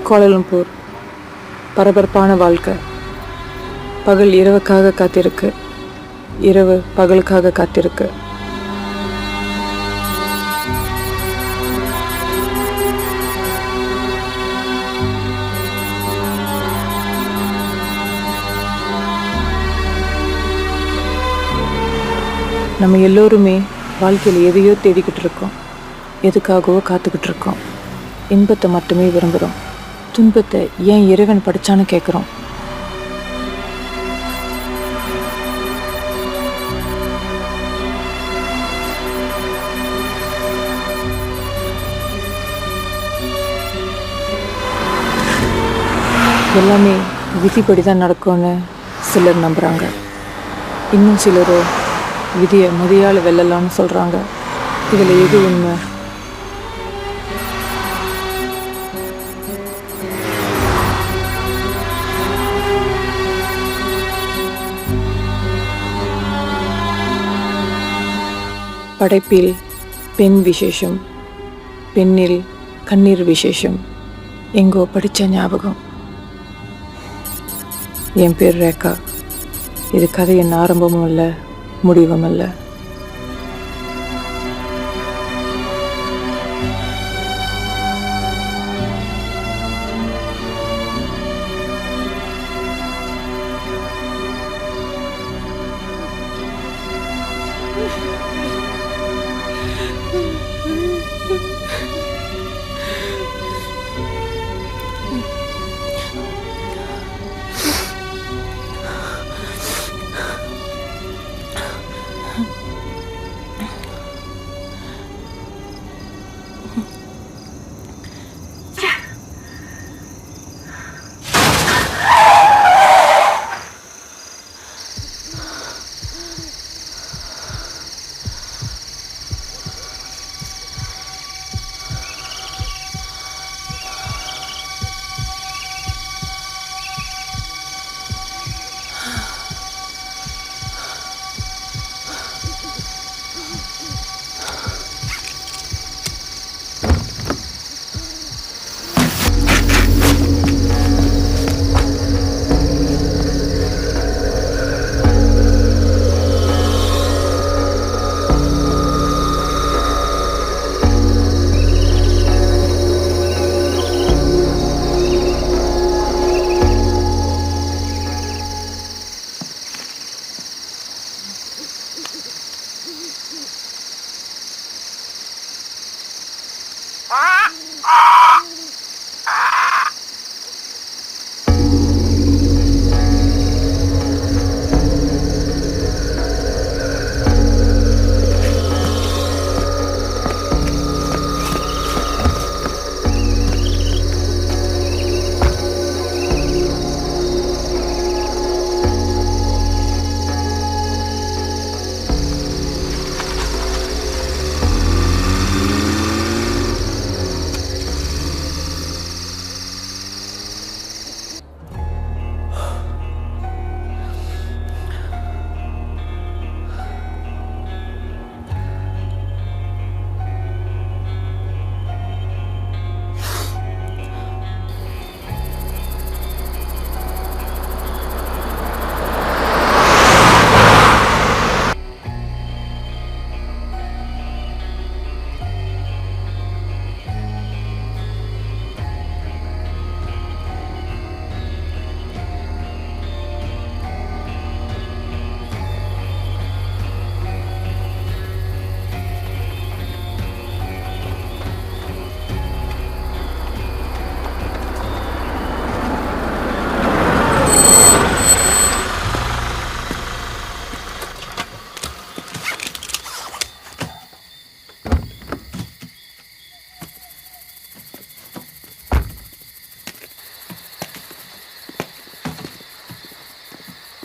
Kuala Lumpur பரபரப்பான வாழ்க்கை. பகல் இரவுக்காக காத்திருக்கு, இரவு பகலுக்காக காத்திருக்கு. நம்ம எல்லோருமே வாழ்க்கையில் எதையோ தேடிக்கிட்டு இருக்கோம், எதுக்காகவோ காத்துக்கிட்டு இருக்கோம். இன்பத்தை மட்டுமே விரும்புகிறோம், துன்பத்தை ஏன் இறைவன் படித்தான்னு கேட்குறோம். எல்லாமே விதிப்படி தான் நடக்கும்னு சிலர் நம்புகிறாங்க. இன்னும் சிலர் விதியை முதியால் வெல்லலாம்னு சொல்கிறாங்க. இதில் எது உண்மை? படைப்பில் பெண் விசேஷம், பெண்ணில் கண்ணீர் விசேஷம். எங்கோ படித்த ஞாபகம். என் பேர் ரேகா. இது கதையின் ஆரம்பமும் இல்லை, முடிவும் இல்லை.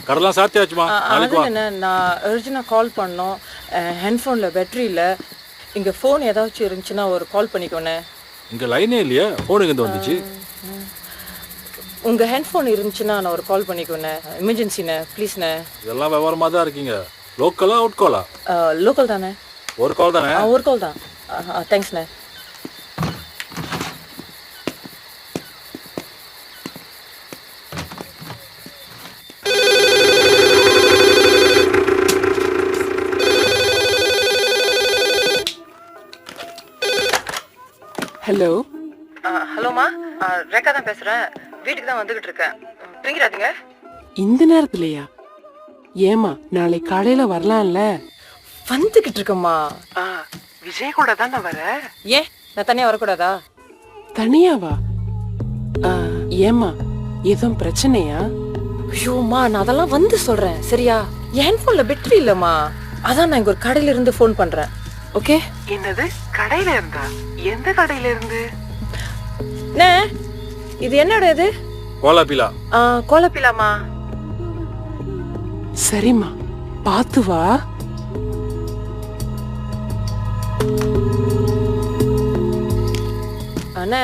கடலாம் சாத்தியாச்சுமா? நாளைக்கு வா. நான் அர்ஜென்ட்டாக கால் பண்ணோம், ஹேண்ட்ஃபோனில் பேட்டரி இல்லை. இங்கே ஃபோன் ஏதாச்சும் இருந்துச்சுன்னா ஒரு கால் பண்ணிக்கோண்ணே. இங்கே லைனே இல்லையா? ஃபோன் எங்கே வந்துச்சு? உங்கள் ஹேண்ட்ஃபோன் இருந்துச்சுன்னா நான் ஒரு கால் பண்ணிக்கோண்ணே. எமர்ஜென்சிண்ணே, ப்ளீஸ்ண்ணே. இதெல்லாம் விவரமாக தான் இருக்கீங்க. லோக்கலா அவுட் காலா? லோக்கல் தானே. ஒரு கால் தானே? ஒரு கால் தான். தேங்க்ஸ்ண்ணே. ஹலோமா, ரேகா தான் பேசுறேன். வீட்டுக்கு தான் வந்துகிட்டு இருக்கேன். தூங்கிறாதீங்க. இந்த நேரத்துலயா? ஏமா நாளை காலையில வரலாம்ல? வந்துகிட்டு இருக்கேம்மா. விஜய் கூட தான் நான் வரேன். ஏன் நான் தனியா வரக்கூடாதா? தனியாவா? ஏமா எதுவும் பிரச்சனையா? ஐயோம்மா, நான் அதெல்லாம் வந்து சொல்றேன் சரியா? என் போன்ல பேட்டரி இல்லம்மா, அதான் நான் இங்க ஒரு கடையில இருந்து ஃபோன் பண்றேன். ஓகே? என்னது கடையில இருந்தா? எந்த கடையில இருந்து? இது என்னோட இது? கோலாபிலா. கோலப்பிலாமா? சரிம்மா, பாத்து வா. அண்ணே,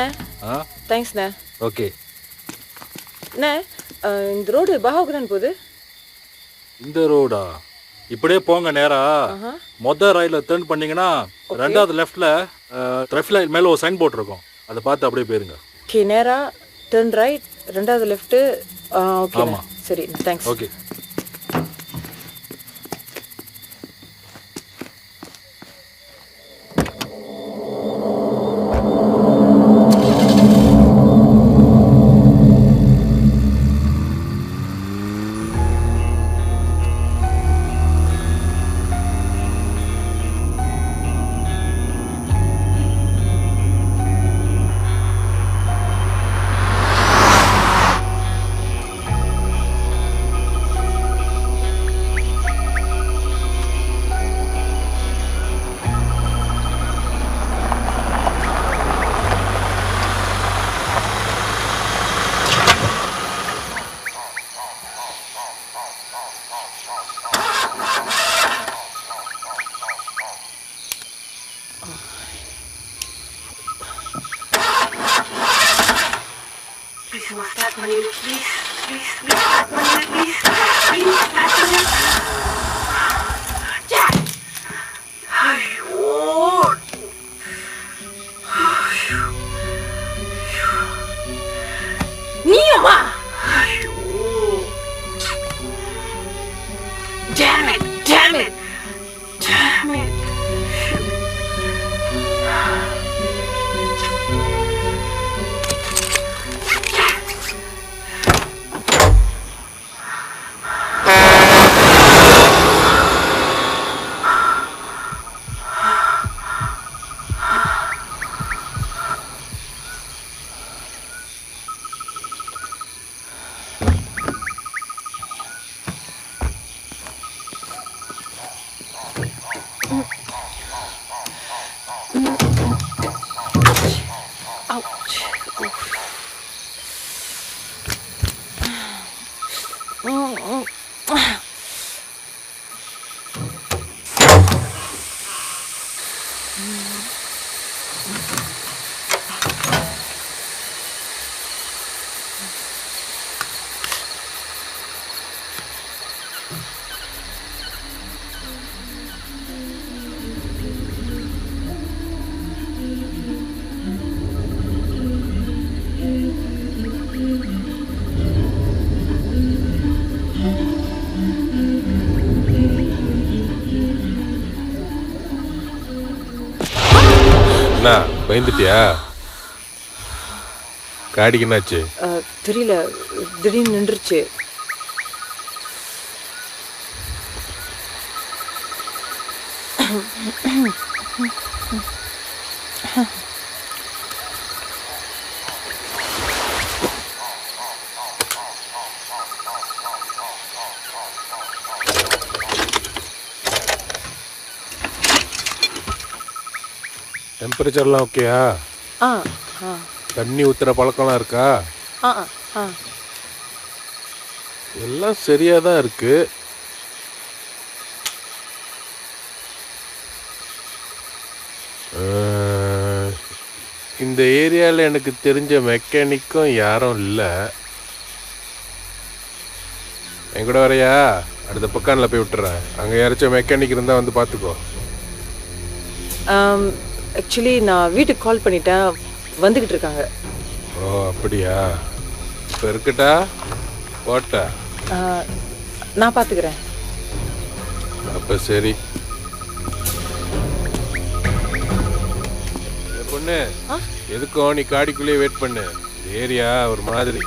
தேங்க்ஸ்ண்ணே. ஓகே. அண்ணே, இந்த ரோடு பகாவுக்கு தான் போகுது. இந்த ரோடா? இப்படியே போங்க நேரா. மொதல் ரயில டர்ன் பண்ணீங்கன்னா ரெண்டாவது லெஃப்ட்ல ட்ராஃபிக் லைட் மேல ஒரு சைன் போர்ட் இருக்கும். அதை பார்த்து அப்படியே போயிருங்க. ஓகே, நேரா டர்ன் ரைட், ரெண்டாவது லெஃப்ட். ஓகே. ஆமா. சரி, தேங்க்ஸ். ஓகே. என்ன பயந்துட்டியா? காடிக்கு என்னாச்சு? தெரியல, திடீர்னு நின்றுச்சு. டெம்பரேச்சர்லாம் ஓகேயா? ஆ ஆ தண்ணி ஊற்றுற பழக்கம்லாம் இருக்கா? ஆ ஆ எல்லாம் சரியாக தான் இருக்கு. இந்த ஏரியாவில் எனக்கு தெரிஞ்ச மெக்கானிக்கும் யாரும் இல்லை. என் கூட வரையா? அடுத்த பக்கானில் போய் விட்டுறேன். அங்கே யாராச்சும் மெக்கானிக் இருந்தால் வந்து பார்த்துக்கோ. ஆக்சுவலி நான் வீட்டுக்கு கால் பண்ணிட்டேன், வந்துக்கிட்டு இருக்காங்க. ஓ அப்படியா? இப்போ இருக்கட்டா போட்டா? நான் பார்த்துக்கிறேன். அப்போ சரி. பொண்ணு எதுக்கும் நீ காடிக்குள்ளேயே வெயிட் பண்ணு. ஏரியா ஒரு மாதிரி.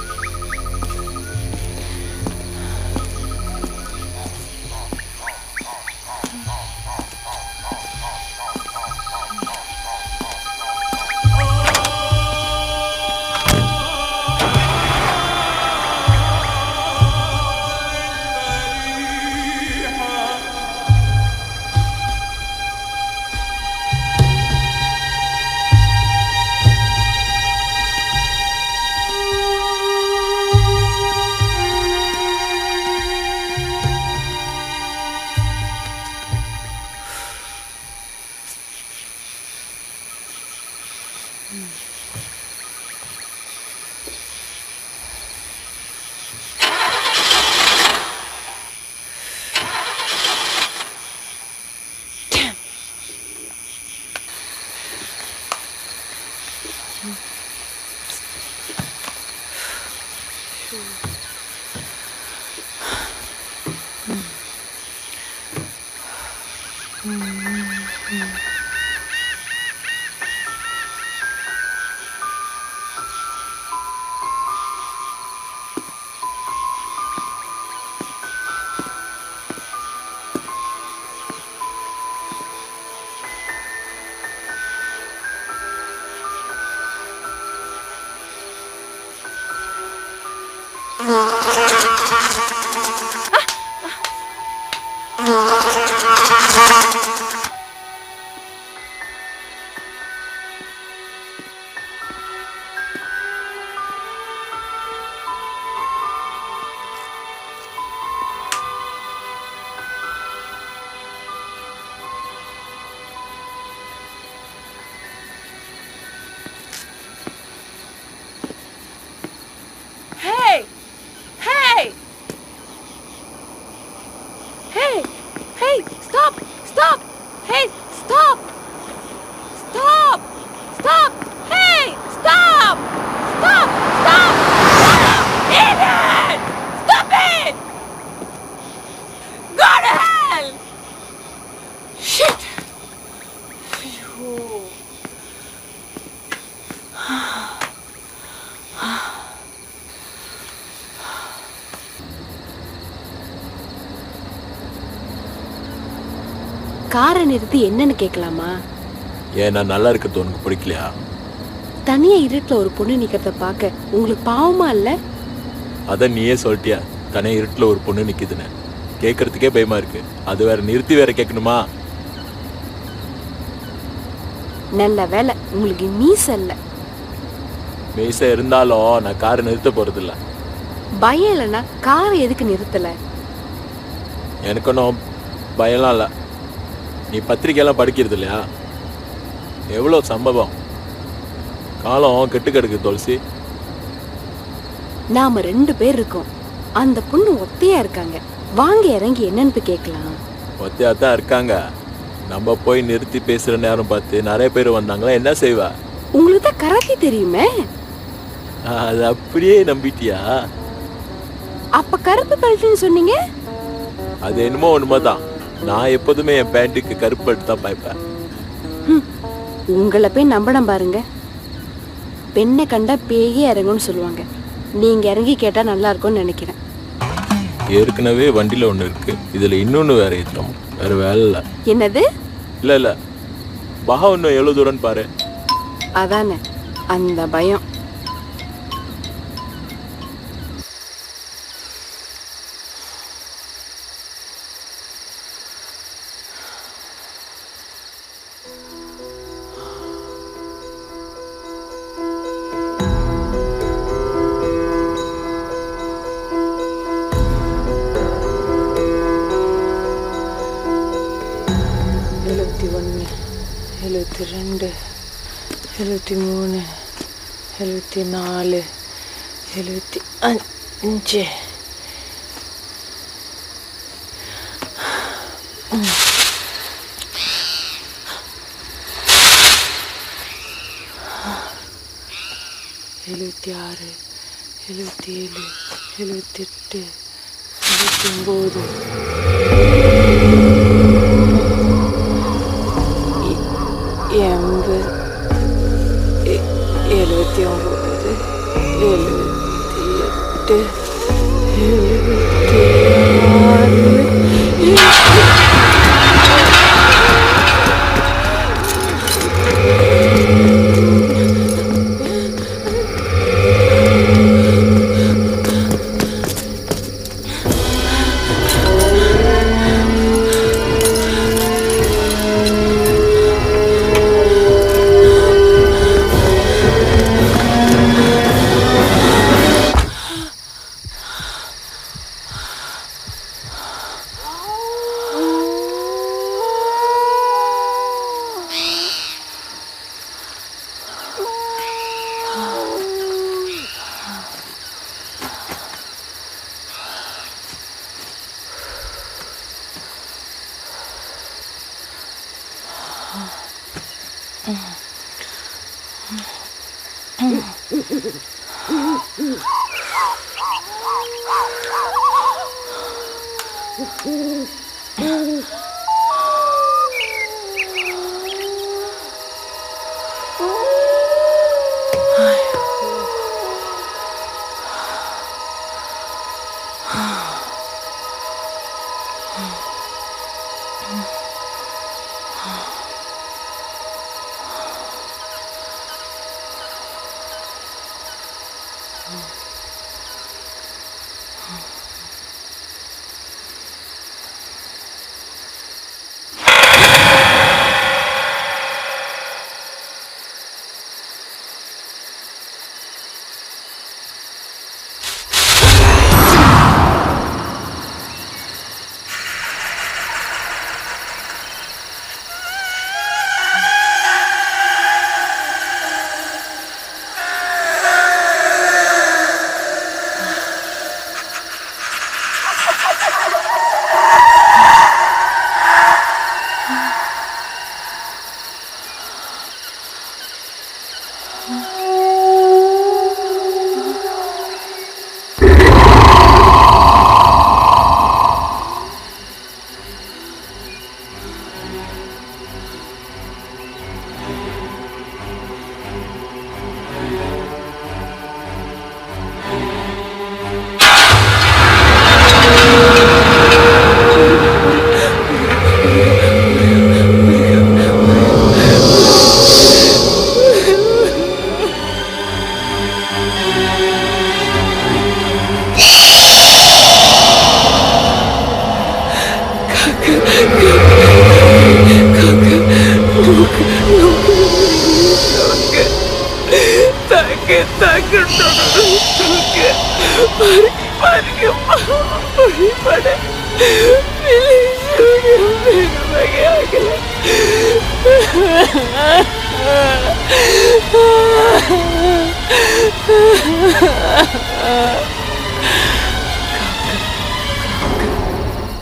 காரை நிறுத்தி என்னன்னு கேட்கலாமா? ஏன் நான் நல்லா இருக்கிறது உனக்கு பிடிக்கலையா? தனியா இருட்டுல ஒரு பொண்ணு நிக்கிறத பார்க்க உங்களுக்கு பாவமா இல்ல? அத நீயே சொல்லிட்டியா, தனியா இருட்டுல ஒரு பொண்ணு நிக்குதுன்னு. கேட்கறதுக்கே பயமா இருக்கு, அது வேற நிறுத்தி வேற கேட்கணுமா? நல்ல வேலை உங்களுக்கு மீச இல்ல. மீச இருந்தாலும் நான் காரை நிறுத்த போறது இல்ல. பயம் இல்லைன்னா காரை எதுக்கு நிறுத்தல? எனக்கு ஒன்றும் பயம்லாம் இல்லை. நீ பத்திரிக்கையெல்லாம் படிக்கிறது இல்லையா? எவ்வளோ சம்பவம், காலம் கெட்டு கிடக்கு துளசி. நாம 2 பேர் இருக்கோம், அந்த பொண்ணு ஒத்தையா இருக்காங்க. வாங்க இறங்கி என்னன்னு கேட்கலாம். ஒத்தையா தான் இருக்காங்க. நம்ம போய் நிறுத்தி பேசுற நேரம் பார்த்து நிறைய பேர் வந்தாங்களா, என்ன செய்வா? உங்களுக்கு தான் கராத்தே தெரியுமே. அது அப்படியே நம்பிட்டியா? அப்ப கருப்பு கழட்டுன்னு சொன்னீங்க. அது என்னமோ உண்மைதான். நான் எப்போதுமே என் பேண்ட்டுக்கு கருப்பு எடுத்து தான் பாய்ப்பேன். உங்களை போய் நம்பணும் பாருங்க. பெண்ணை கண்டா பேயே இறங்கும்னு சொல்லுவாங்க. நீங்க இறங்கி கேட்டா நல்லா இருக்கும்னு நினைக்கிறேன். ஏற்கனவே வண்டியில ஒண்ணு இருக்கு, இதுல இன்னொன்னு வேற ஏற்றோம். வேற வேலை இல்லை. என்னது? இல்ல பகா இன்னும் எவ்வளவு தூரம்னு பாரு. அதானே அந்த பயம். எழுபத்தி 73 74 75 76 77 78 79 80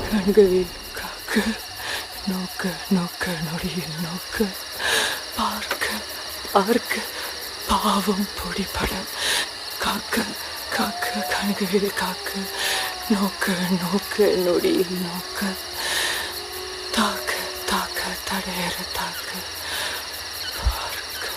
கண்களில் காக்க நோக்க நோக்க நொடியில் நோக்க பார்க்க பார்க்க பாவம் பொடிபட காக்க காக்க கண்களில் காக்க நோக்க நோக்க நொடியில் நோக்க தாக்க தாக்க தடையற தாக்க பார்க்க.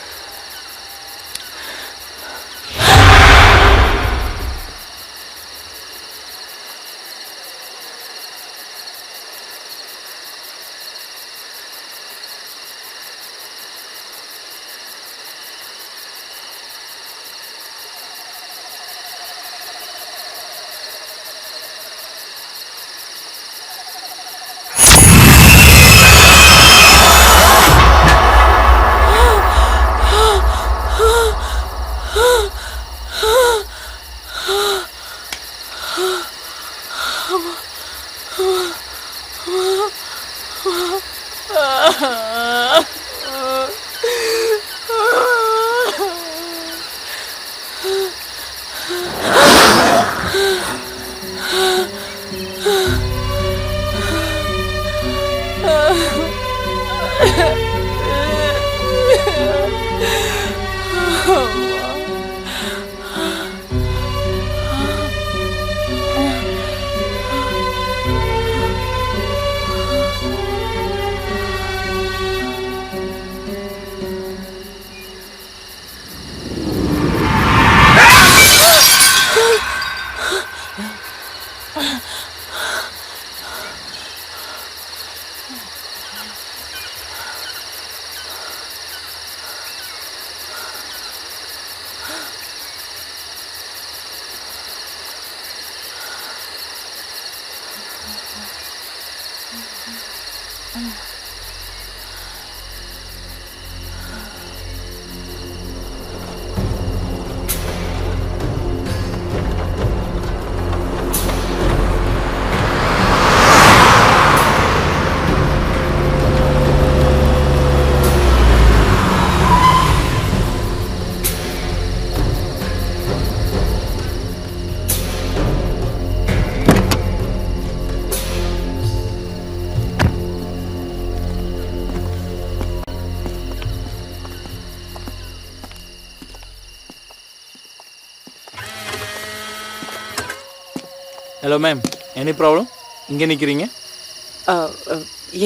Hello ma'am, any problem? இங்கே நிற்கிறீங்க?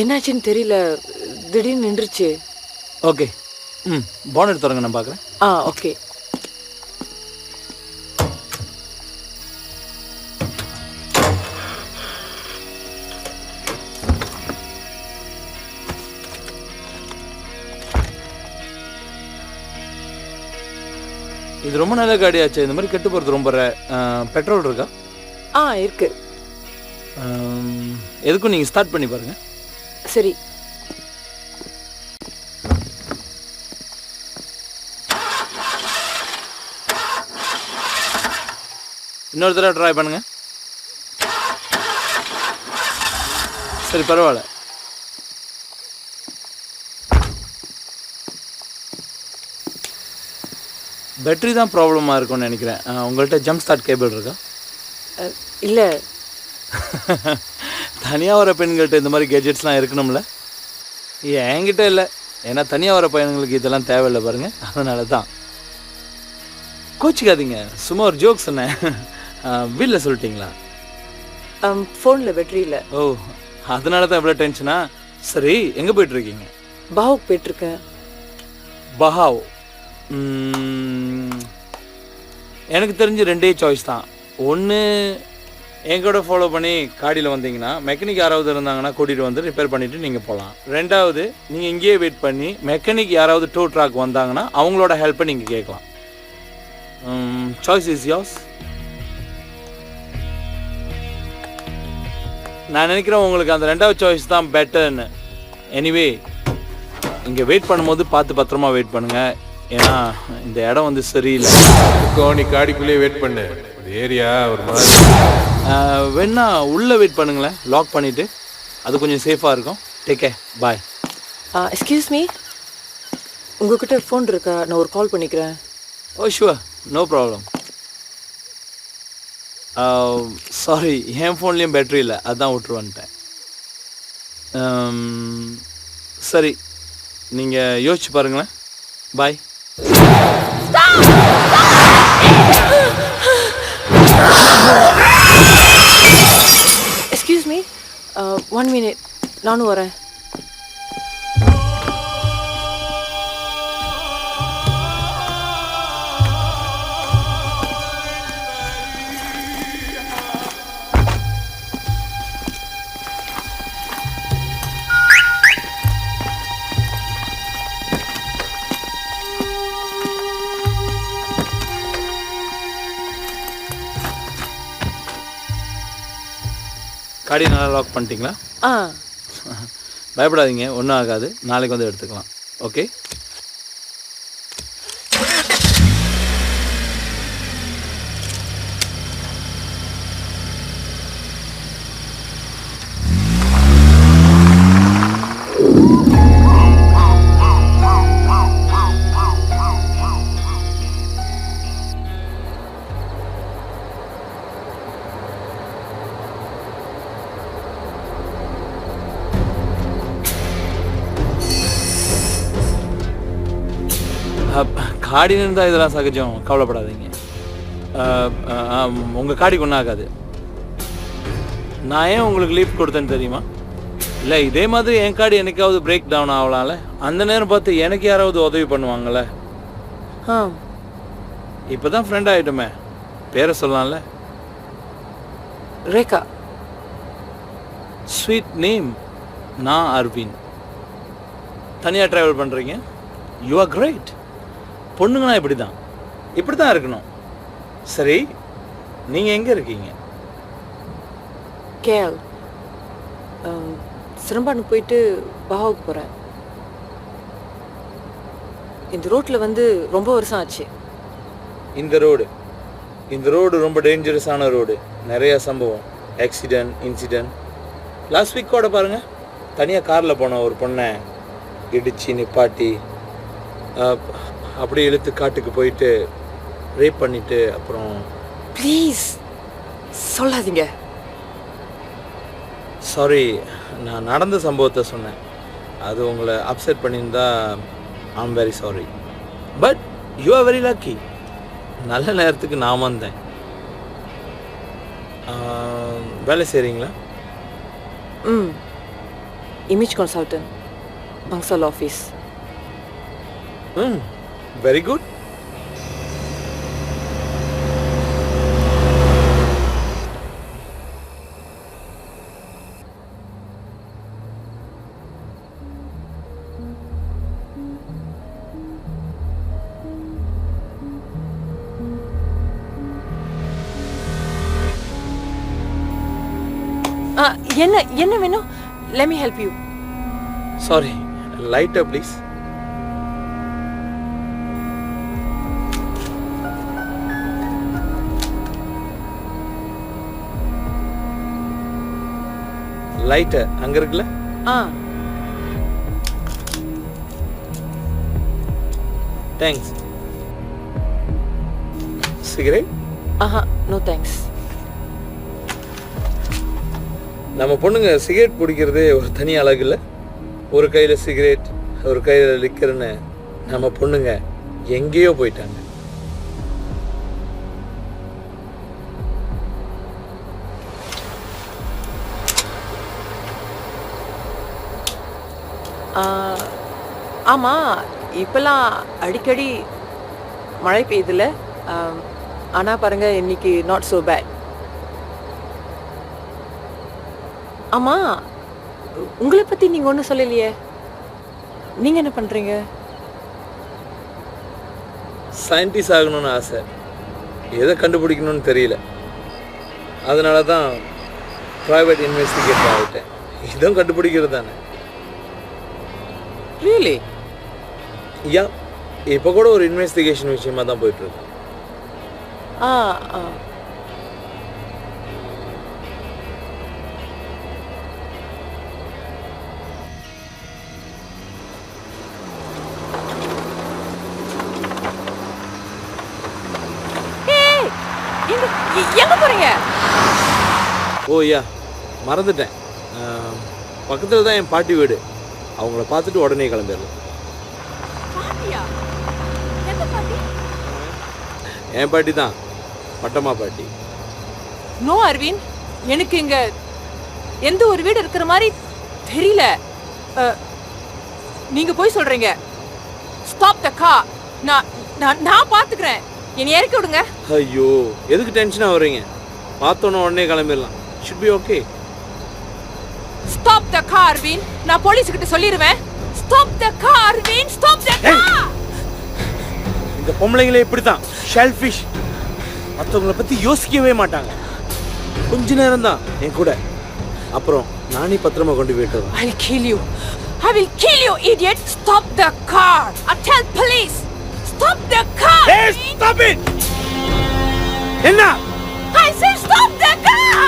என்னாச்சுன்னு தெரியல, திடீர்னு நின்றுச்சு. ஓகே. பானட் திறங்க, நான் பார்க்குறேன். ஓகே. இது ரொம்ப நல்ல காடியாச்சு. இந்த மாதிரி கெட்டு போகிறது ரொம்ப பெட்ரோல் இருக்கா? இருக்கு. எதுக்கும் நீங்கள் ஸ்டார்ட் பண்ணி பாருங்கள். சரி. இன்னொரு தடவை ட்ரை பண்ணுங்க. சரி, பரவாயில்ல. பேட்டரி தான் ப்ராப்ளமாக இருக்கும்னு நினைக்கிறேன். உங்கள்கிட்ட ஜம்ப் ஸ்டார்ட் கேபிள் இருக்கா? இல்லை. தனியாக வர பெண்கள்கிட்ட இந்த மாதிரி கேஜெட்ஸ்லாம் இருக்கணும்ல? என்கிட்ட இல்லை, ஏன்னா தனியாக வர பையன்களுக்கு இதெல்லாம் தேவையில்லை பாருங்கள், அதனால தான். கோச்சிக்காதீங்க, சும்மா ஒரு ஜோக் சொன்னேன். வீட்டில் சொல்லிட்டீங்களா? ஃபோனில் பேட்டரி இல்லை. ஓ, அதனால தான் இவ்வளோ டென்ஷனா? சரி, எங்கே போயிட்டுருக்கீங்க? பாவுக்கு போயிட்டுருக்கேன். பஹாவ். எனக்கு தெரிஞ்சு ரெண்டே சாய்ஸ் தான். ஒன்று, எங்கூட ஃபாலோ பண்ணி காடியில் வந்தீங்கன்னா மெக்கானிக் யாராவது இருந்தாங்கன்னா கூட்டிகிட்டு வந்து ரிப்பேர் பண்ணிவிட்டு நீங்கள் போகலாம். ரெண்டாவது, நீங்கள் இங்கேயே வெயிட் பண்ணி மெக்கானிக் யாராவது டூ ட்ராக் வந்தாங்கன்னா அவங்களோட ஹெல்ப்பை நீங்கள் கேட்கலாம். Choice is yours. நான் நினைக்கிறேன் உங்களுக்கு அந்த ரெண்டாவது சாய்ஸ் தான் பெட்டர்னு. எனிவே, இங்கே வெயிட் பண்ணும்போது பார்த்து பத்திரமா வெயிட் பண்ணுங்கள், ஏன்னா இந்த இடம் வந்து சரியில்லை. நீ காடிக்குள்ளேயே வெயிட் பண்ணு, ஏரியா ஒரு மாதிரி. வேணா உள்ளே வெயிட் பண்ணுங்களேன், லாக் பண்ணிவிட்டு. அது கொஞ்சம் சேஃபாக இருக்கும். Take care, bye. Excuse me, உங்ககிட்ட ஃபோன் இருக்கா? நான் ஒரு கால் பண்ணிக்கிறேன். Oh sure, no problem. Sorry, என் ஃபோன்லேயும் பேட்ரி இல்லை, அதுதான் விட்டுரு வந்துட்டேன். சரி, நீங்கள் யோசிச்சு பாருங்களேன். பாய். எக்ஸ்கியூஸ் மீ, 1 minute, நானும் வரேன். காடி நல்லா லாக் பண்ணிட்டீங்களா? பயப்படாதீங்க, ஒன்றும் ஆகாது. நாளைக்கு வந்து எடுத்துக்கலாம். ஓகே. காடின்னு இருந்தால் இதெல்லாம் சகஜம், கவலைப்படாதீங்க. உங்கள் காடிக்கு ஒன்றும் ஆகாது. நான் ஏன் உங்களுக்கு லீஃப் கொடுத்தேன்னு தெரியுமா? இல்லை, இதே மாதிரி என் காடி என்னைக்காவது பிரேக் டவுன் ஆகலாம்ல, அந்த நேரம் பார்த்து எனக்கு யாராவது உதவி பண்ணுவாங்கள்ல. இப்போ தான் ஃப்ரெண்ட் ஆகிட்டோமே, பேரை சொல்லலாம்ல. ரேகா. Sweet name. நான் அரவிந்த். தனியாக ட்ராவல் பண்ணுறீங்க? You are great. பொண்ணுங்கன்னா இப்படி தான் இருக்கணும். சரி, நீங்கள் எங்கே இருக்கீங்க? கேள். சிரம்பானுக்கு போயிட்டு பாவுக்கு போகிறேன். இந்த ரோட்டில் வந்து ரொம்ப வருஷம் ஆச்சு. இந்த ரோடு ரொம்ப டேஞ்சரஸான ரோடு. நிறைய சம்பவம், ஆக்சிடென்ட், இன்சிடென்ட். லாஸ்ட் வீக் கூட பாருங்கள், தனியாக காரில் போன ஒரு பொண்ணை இடித்து நிப்பாட்டி அப்படியே இழுத்து காட்டுக்கு போயிட்டு ரேப் பண்ணிவிட்டு அப்புறம். ப்ளீஸ் சொல்லாதீங்க. சாரி, நான் நடந்த சம்பவத்தை சொன்னேன். அது உங்களை அப்செட் பண்ணியிருந்தா I am very sorry. But you are very lucky. நல்ல நேரத்துக்கு நான் வந்தேன். வேலை செய்கிறீங்களா? ம், இமேஜ் கன்சல்டன்ட், பங்சல் ஆஃபீஸ். ம், வெரி குட். என்ன என்ன வேணும்? let me help you. Sorry, லைட்டா ப்ளீஸ். லைட்டு அங்க இருக்குல்ல? தேங்க்ஸ். சிகரெட்? ஆஹா, நோ தேங்க்ஸ். நம்ம பொண்ணுங்க சிகரெட் பிடிக்கிறதே ஒரு தனி அழகு இல்லை? ஒரு கையில் சிகரெட், ஒரு கையில் லிக்கர்னு நம்ம பொண்ணுங்க எங்கேயோ போயிட்டாங்க. ஆமாம், இப்போல்லாம் அடிக்கடி மழை பெய்யுதுல்ல? ஆனால் பாருங்க, இன்னைக்கு நாட் ஸோ பேட். ஆமாம், உங்களை பற்றி நீங்கள் ஒன்றும் சொல்லலையே. நீங்கள் என்ன பண்ணுறீங்க? சயின்டிஸ்ட் ஆகணும்னு ஆசை, எதை கண்டுபிடிக்கணும்னு தெரியல. அதனால தான் ப்ரைவேட் இன்வெஸ்டிகேட்டர் ஆகிட்டேன். இதுவும் கண்டுபிடிக்கிறது தானே. ரியலி? யா, இப்போ கூட ஒரு இன்வெஸ்டிகேஷன் விஷயமா தான் போயிட்டுருக்கு. ஆ ஆ எங்க போறீங்க? ஓ யா, மறந்துட்டேன். பக்கத்தில் தான் என் பாட்டி வீடு. அவங்கள பார்த்துட்டு உடனே கிளம்பிடலாம். என் பாட்டி தான், பட்டம்மா பாட்டி. நோ அரவிந்த், எனக்கு இங்க எந்த ஒரு வீடு இருக்கிற மாதிரி தெரியல. நீங்க போய் சொல்றீங்க. Stop the car. நான் பாத்துக்கிறேன். என்னை இறக்கி விடுங்க. ஐயோ, எதுக்கு டென்ஷனாக வர்றீங்க? பார்த்தோன்னே உடனே கிளம்பிடலாம். Should be okay. Stop the car Aravind. நான் போலீஸ் கிட்ட சொல்லிடுவேன். Stop the car Aravind, stop the car. இந்த பொம்பளைங்களே இப்படி தான், ஷெல்ஃபிஷ். மற்றவங்கள பற்றி யோசிக்கவே மாட்டாங்க. கொஞ்ச நேரம் தான் என் கூட, அப்புறம் நானே பத்திரமா கொண்டு போயிட்டு வரேன். I'll kill you. I will kill you, idiot. Stop the car. I'll tell police. Stop the car. Hey, stop it. என்ன? I said stop the car.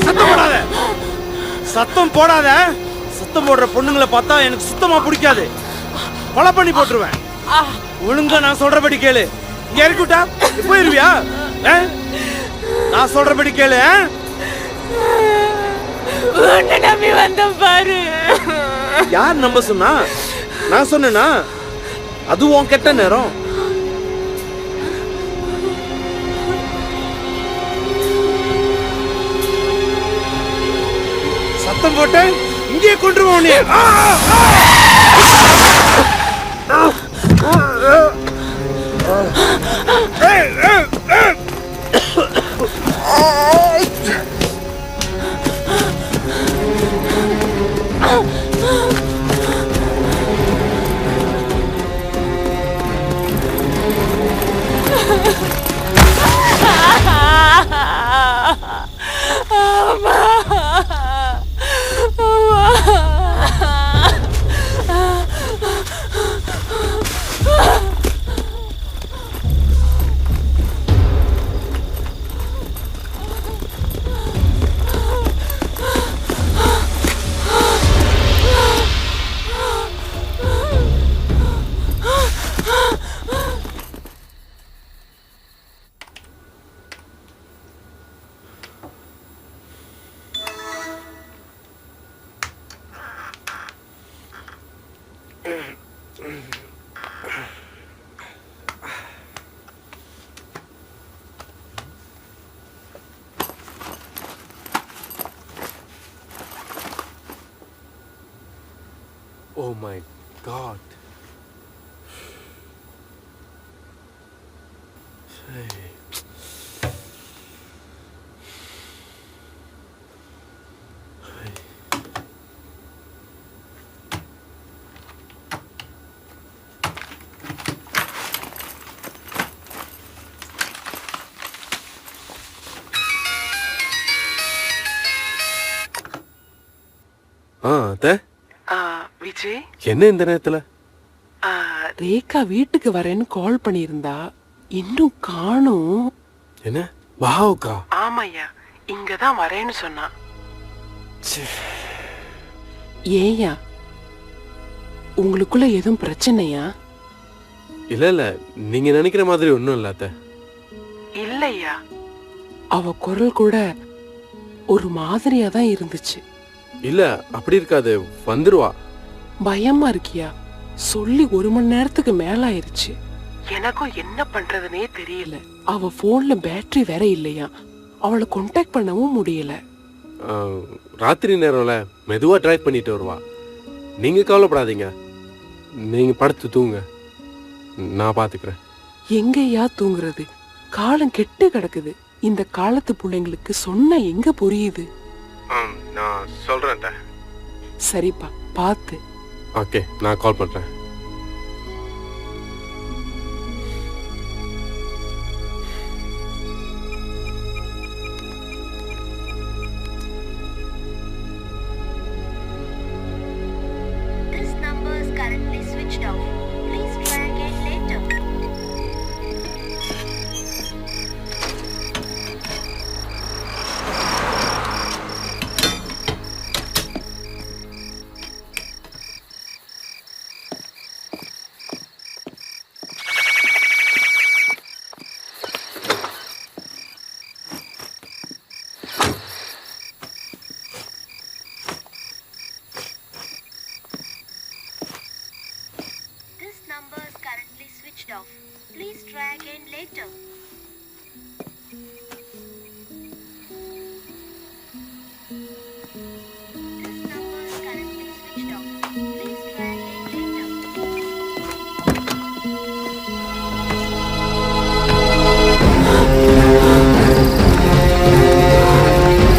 சத்தம் போடாத. சத்தம் போடாத. சத்தம் போடுற பொண்ணுங்களை பார்த்தா எனக்கு சுத்தமா பிடிக்காது. கொலை பண்ணி போட்டுருவேன். ஒழுங்கா நான் சொல்றபடி கேளு. இங்க இறக்கிட்டா போயிருவியா? நான் சொல்றபடி கேளு. உன்னை நம்பி வந்த பாரு. யார் நம்ப சொன்னா? நான் சொன்னேனா? அதுவும் கெட்ட நேரம். சத்தம் போட்டு இங்கே கொண்டுருவோம் நீ. Oh my God. அத்தை, விஜய், என்ன இந்த நேரத்துல? ரேகா வீட்டுக்கு வரேன்னு கால் பண்ணியிருந்தா, இன்னும் காணும். என்ன வாவுக்கா? ஆமாய்யா, இங்கதான் வரேன்னு சொன்னா. ஏயா, உங்களுக்குள்ள எதுவும் பிரச்சனையா? இல்ல இல்ல, நீங்க நினைக்கிற மாதிரி ஒண்ணும் இல்ல அத்தை. இல்லையா, அவ குரல் கூட ஒரு மாதிரியா தான் இருந்துச்சு. இல்ல அப்படி இருக்காது, வந்துருவா. பயமா இருக்கியா? சொல்லி 1 மணி நேரத்துக்கு மேல ஆயிருச்சு. எனக்கும் என்ன பண்றதுனே தெரியல. அவ போன்ல பேட்டரி வேற இல்லையா, அவளை கான்டாக்ட் பண்ணவும் முடியல. ராத்திரி நேரம்ல மெதுவா டிரைவ் பண்ணிட்டு வருவா. நீங்க கவலைப்படாதீங்க, நீங்க படுத்து தூங்க, நான் பாத்துக்கிறேன். எங்கயா தூங்குறது? காலம் கெட்டு கிடக்குது. இந்த காலத்து பிள்ளைங்களுக்கு சொன்னா எங்க புரியுது? நான் சொல்றேன். சரிப்பா, பார்த்து. ஓகே, நான் கால் பண்றேன். This number is currently switched off. Please try again later. This number is currently switched off. Please try again later. This number is currently switched off. Please try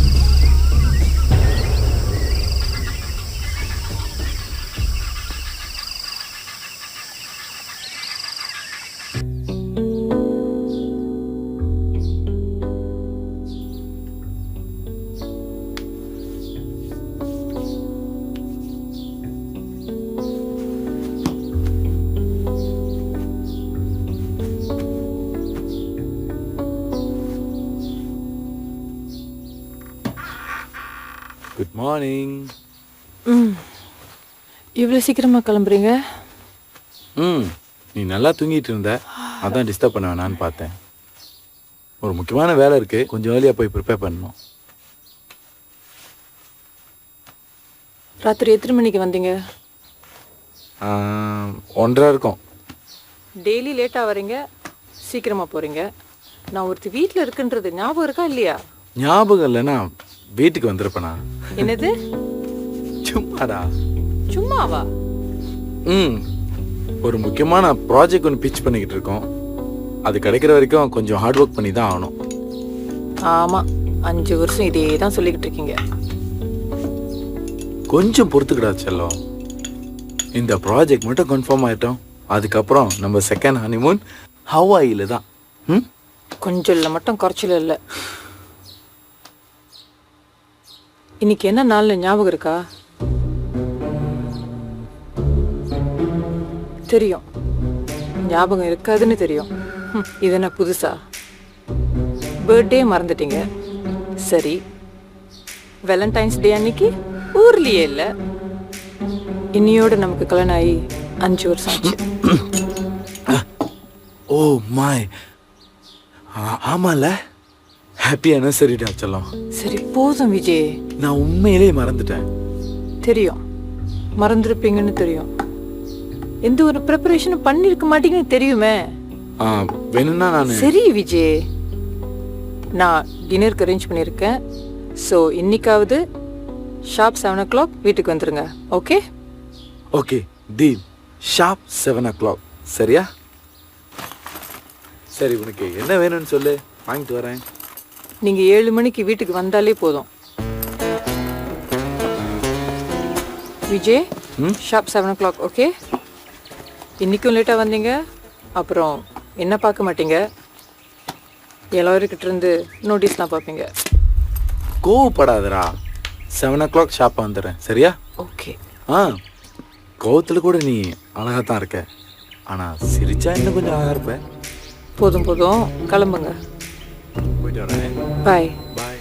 again later. Good morning. இவ்வளோ சீக்கிரமா கிளம்புறீங்க? நீ நல்லா தூங்கிட்டு இருந்த, அதான் disturb பண்ண வேணான்னு பார்த்தேன். ஒரு முக்கியமான வேலை இருக்கு, கொஞ்சம் ஏர்லியாக போய் ப்ரிப்பேர் பண்ணணும். ராத்திரி எத்தனை மணிக்கு வந்தீங்க? 1:30 இருக்கும். டெய்லி லேட்டாக வரீங்க, சீக்கிரமாக போகிறீங்க. நான் ஒருத்தி வீட்டில் இருக்குன்றது ஞாபகம் இருக்கா இல்லையா? ஞாபகம் இல்லைன்னா வீட்டுக்கு வந்திருப்பேனா? என்னது? சும்மாடா. சும்மாவா? ஒரு முக்கியமான ப்ராஜெக்ட் ஒன்று பிச் பண்ணிக்கிட்டு இருக்கோம். அது கிடைக்கிற வரைக்கும் கொஞ்சம் ஹார்ட் ஒர்க் பண்ணி தான் ஆகணும். ஆமாம், 5 வருஷம் இதே தான் சொல்லிக்கிட்டு இருக்கீங்க. கொஞ்சம் பொறுத்துக்கிடா செல்லம். இந்த ப்ராஜெக்ட் மட்டும் கன்ஃபார்ம் ஆகிட்டோம், அதுக்கப்புறம் நம்ம செகண்ட் ஹனிமூன் ஹவாயில் தான். கொஞ்சம் இல்லை மட்டும் குறைச்சல இல்லை. இன்னைக்கு என்ன நாள்ல ஞாபகம் இருக்கா? தெரியும், ஞாபகம் இருக்காதுன்னு தெரியும். இது என்ன புதுசா? பர்த்டே மறந்துட்டீங்க. சரி, வேலண்டைன்ஸ் டே அன்னைக்கு ஊர்லயே இல்லை. இன்னையோட நமக்கு கல்யாணம் ஆகி 5 வருஷம் ஆச்சு. ஓ மாய், ஆமால, ஹாப்பி அனிவர்சரிடா செல்லம். சரி போதும் விஜய். நான் உண்மையிலேயே மறந்துட்டேன். தெரியும், மறந்துருப்பீங்கன்னு தெரியும். எந்த ஒரு ப்ரிப்பரேஷனும் பண்ணிருக்க மாட்டீங்கன்னு தெரியுமே. வேணும்னா நான் சரி விஜய், நான் டின்னருக்கு அரேஞ்ச் பண்ணியிருக்கேன். ஸோ இன்னைக்காவது ஷார்ப் 7 o'clock வீட்டுக்கு வந்துருங்க. Okay? Okay deal. Sharp 7 o'clock. சரியா? சரி, உனக்கு என்ன வேணும்னு சொல்லு, வாங்கிட்டு வரேன். நீங்கள் 7 மணிக்கு வீட்டுக்கு வந்தாலே போதும். Vijay, sharp 7 o'clock. ஓகே? இன்றைக்கும் லேட்டாக வந்தீங்க, அப்புறம் என்ன பார்க்க மாட்டீங்க, எல்லாருக்கிட்ட இருந்து நோட்டீஸ்லாம் பார்ப்பீங்க. கோவப்படாதடா. 7 o'clock ஷாப்பாக வந்துடுறேன். சரியா? ஓகே. கோவத்தில் கூட நீ அழகாக தான் இருக்க. ஆனால் சிரிச்சா இன்னும் கொஞ்சம் அழகாக இருப்ப. போதும் போதும், கிளம்புங்க. போயிட்டு வரேன். Bye. Bye.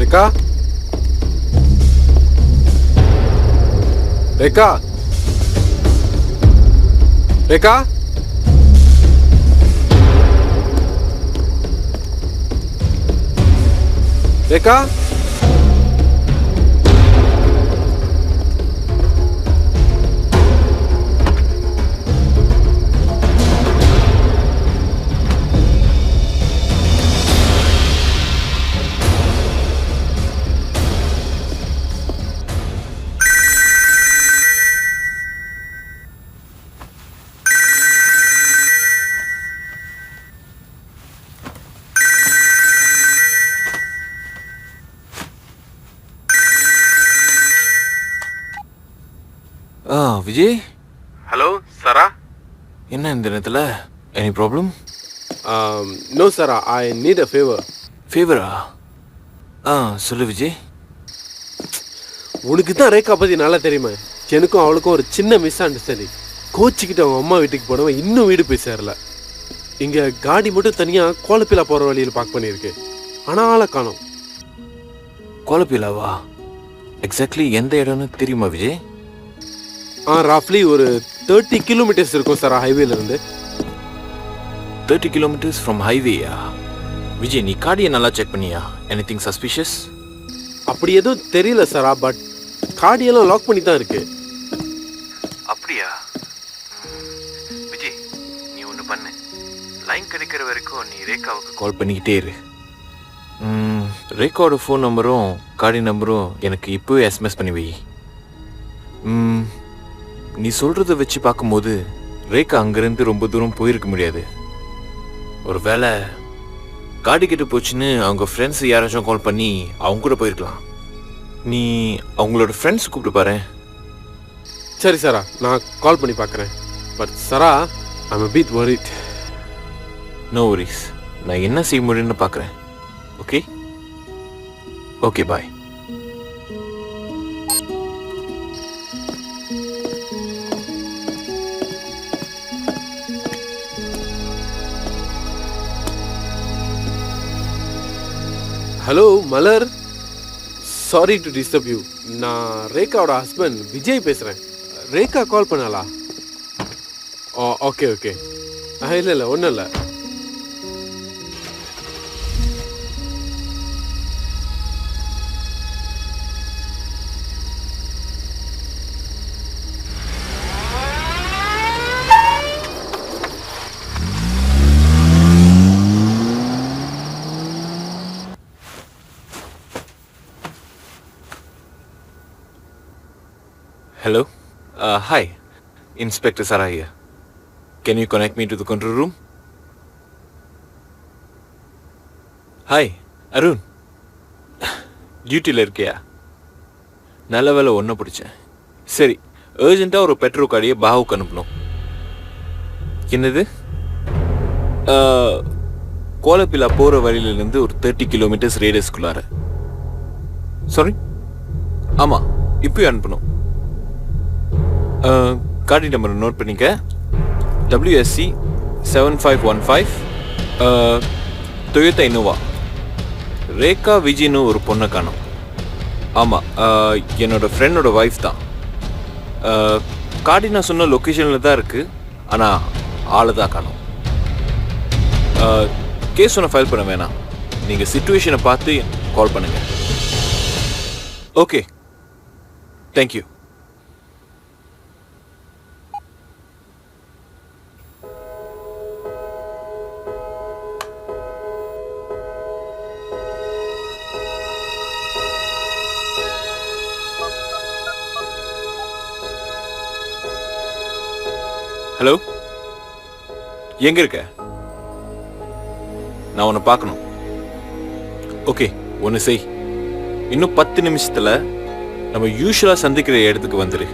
Rekha Rekha Rekha Rekha Vijay, hello Sara. என்ன இந்த நேரத்தில்? Any problem? No Sara, I need a favour. ஃபேவரா? சொல்லு விஜய். உனக்கு தான் ரேகா பற்றி நல்லா தெரியுமா? எனக்கும் அவளுக்கும் ஒரு சின்ன மிஸ் அண்டர்ஸ்டாண்டிங். கோச்சிக்கிட்டு அவங்க அம்மா வீட்டுக்கு போனவன் இன்னும் வீடு போய் சேரல. இங்கே காடி மட்டும் தனியாக கோலப்பிலா போகிற வழியில் பார்க் பண்ணியிருக்கு. ஆனால் ஆளை காணோம். கோலப்பிலாவா? எக்ஸாக்ட்லி எந்த இடம்னு தெரியுமா விஜய்? ராஃப்லி ஒரு 30 கிலோமீட்டர்ஸ் இருக்கும் சார் ஹைவேலேருந்து. 30 கிலோமீட்டர்ஸ் ஃப்ரம் ஹைவேயா? விஜய், நீ காடியை நல்லா செக் பண்ணியா? Anything suspicious? அப்படி எதுவும் தெரியல சாரா, பட் காடியெல்லாம் லாக் பண்ணி தான் இருக்கு. அப்படியா? விஜய், நீ ஒன்று பண்ணு. லைன் கிடைக்கிற வரைக்கும் நீ ரேகாவுக்கு கால் பண்ணிக்கிட்டே இரு. ரேகாவோட ஃபோன் நம்பரும் காடி நம்பரும் எனக்கு இப்போவே எஸ்எம்எஸ் பண்ணி வை. நீ சொல்கிறத வச்சு பார்க்கும்போது ரேகா அங்கேருந்து ரொம்ப தூரம் போயிருக்க முடியாது. ஒரு வேளை காடி கிட்ட போச்சுன்னு அவங்க ஃப்ரெண்ட்ஸ் யாராச்சும் கால் பண்ணி அவங்க கூட போயிருக்கலாம். நீ அவங்களோட ஃப்ரெண்ட்ஸ் கூப்பிட்டு பாரு. சரி சாரா, நான் கால் பண்ணி பார்க்குறேன். But Sara, I'm a bit worried. No worries, நான் என்ன செய்ய முடியும்னு பார்க்குறேன். Okay okay, bye. Hello Malar, sorry to disturb you. நான் ரேகாவோட ஹஸ்பண்ட் விஜய் பேசுகிறேன். ரேகா கால் பண்ணாளா? Okay okay. இல்லை ஒன்றும் இல்லை. Hello? Hi. Inspector Sarah here. Can you connect me to the control room? Hi, Arun. டியூட்டியில் இருக்கியா? நல்ல வேலை ஒன்றை பிடிச்சேன். சரி, அர்ஜென்ட்டாக ஒரு பெட்ரோல் காடியை பாவுக்கு அனுப்பணும். என்னது? கோலப்பிலா போகிற வழியிலேருந்து ஒரு 30 கிலோமீட்டர்ஸ் ரேடியஸ்குள்ளார. சாரி? ஆமாம், இப்போயும் அனுப்பணும். காடி நம்பர் நோட் பண்ணிக்க. WSC 7515, Toyota Innova. ரேகா விஜய்னு ஒரு பொண்ணை காணும். ஆமாம், என்னோட ஃப்ரெண்டோட ஒய்ஃப் தான். காடி நான் சொன்ன லொக்கேஷனில் தான் இருக்குது, ஆனால் ஆளை தான் காணும். கேஸ் ஒன்று ஃபைல் பண்ண வேணாம், நீங்கள் சிச்சுவேஷனை பார்த்து கால் பண்ணுங்கள். Okay, thank you. ஹலோ, எங்க இருக்க? நான் உன்னை பார்க்கணும். ஓகே, ஒன்று செய். இன்னும் 10 நிமிஷத்தில் நம்ம யூஸ்வலாக சந்திக்கிற இடத்துக்கு வந்துடு.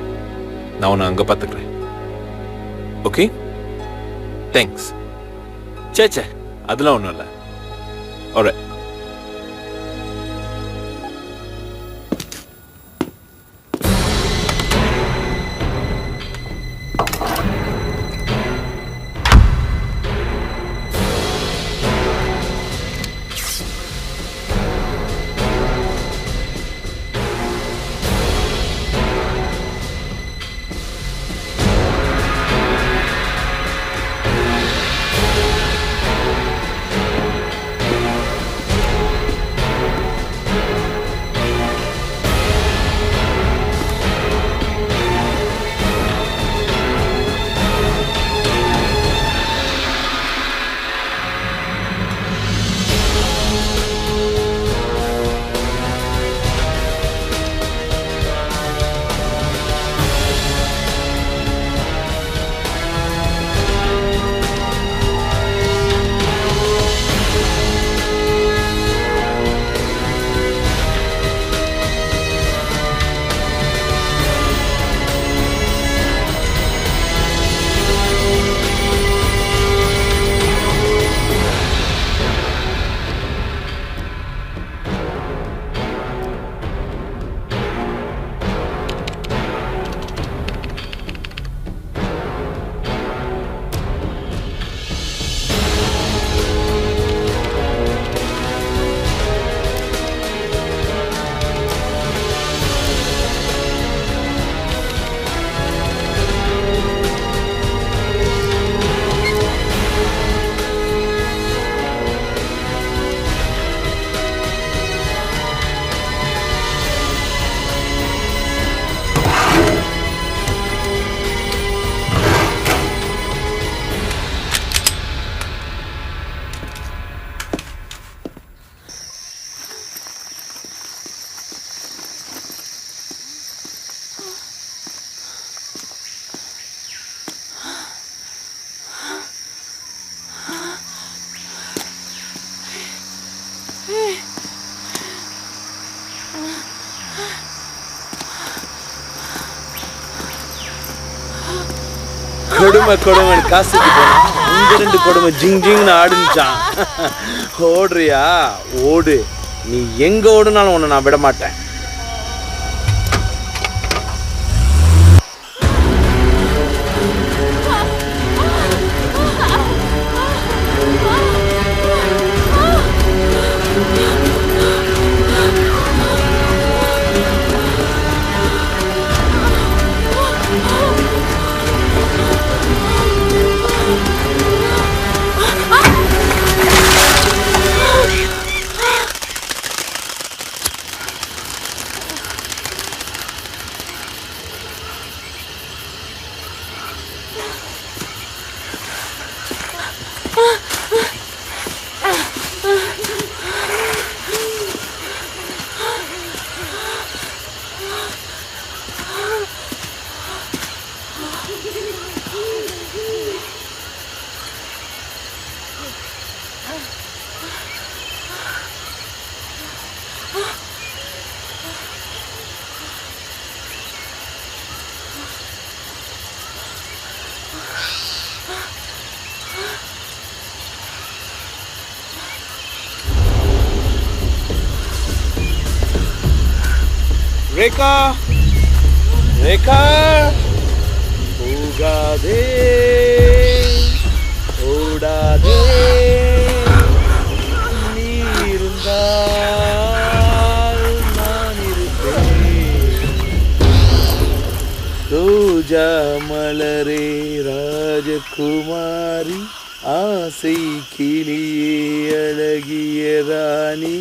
நான் உன்னை அங்கே பார்த்துக்கிறேன். Okay, thanks. சே, அதெல்லாம் ஒன்றும் இல்லை. ஆல்ரைட். கொடுமை கொடுமைன்னு காசுக்கு போனா உங்க 2 கொடுமை ஜிங் ஜிங்னு ஆடுச்சான். ஓடுறியா ஓடு, நீ எங்க ஓடுனாலும் உன்னை நான் விட மாட்டேன். ரேகா ரேகா போகாதே ஓடாதே, நீ இருந்தால் நான் இருப்பேன். ரோஜா மலரே ராஜகுமாரி, ஆசை கிளியே அழகிய ராணி,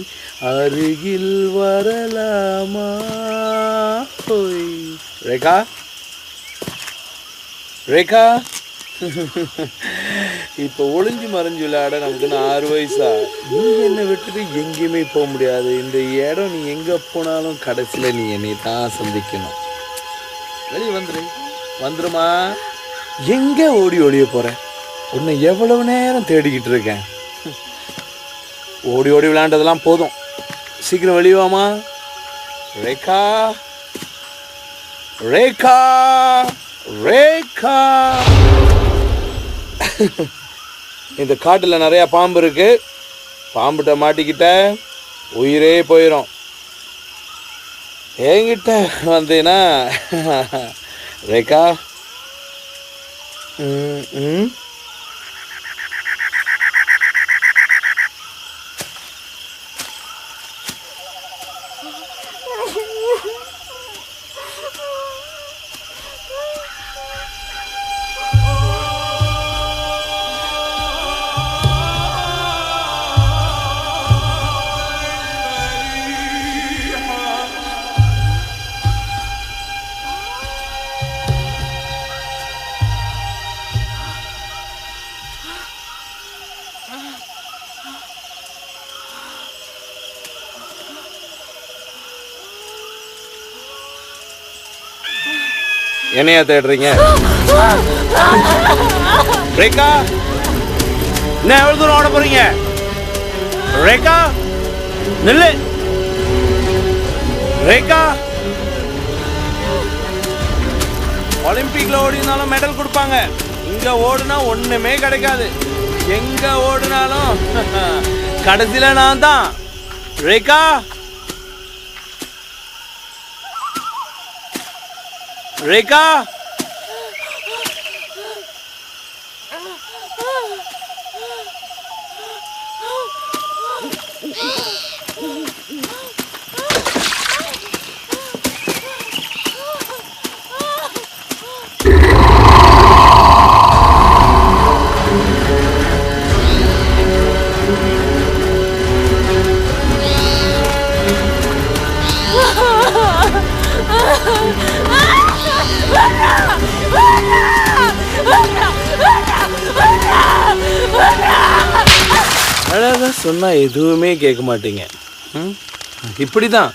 அருகில் வரலாமா? ரேகா ரேகா, இப்போ ஒளிஞ்சு மறைஞ்சு விளையாட நமக்கு 6 வயசா? நீ என்னை விட்டுட்டு எங்கேயுமே போக முடியாது. இந்த இடம் நீ எங்கே போனாலும் கடைசியில் நீ என்னை தான் சந்திக்கணும். வெளியே வந்துருமா. எங்கே ஓடி ஒளிய போற? உன்னை எவ்வளவு நேரம் தேடிக்கிட்டு இருக்கேன். ஓடி ஓடி விளையாண்டதெல்லாம் போதும், சீக்கிரம் வெளியவாமா. ரேகா ரேகா ரேகா. இந்த காட்டில் நிறைய பாம்பு இருக்கு. பாம்புகிட்ட மாட்டிக்கிட்ட உயிரே போயிடும். என்கிட்ட வந்தீங்கன்னா ரேகா என்னையா தேடுறீங்க? ரேகா, என்ன எவ்வளவு தூரம் ஓட போறீங்க? ரேகா நில்லு. ரேகா, ஒலிம்பிக்ல ஓடினாலும் மெடல் கொடுப்பாங்க. இங்க ஓடுனா ஒண்ணுமே கிடைக்காது. எங்க ஓடுனாலும் கடைசியில நான் தான். ரேகா ரேகா, அழகா சொன்னா எதுவுமே கேட்க மாட்டீங்க. இப்படிதான்.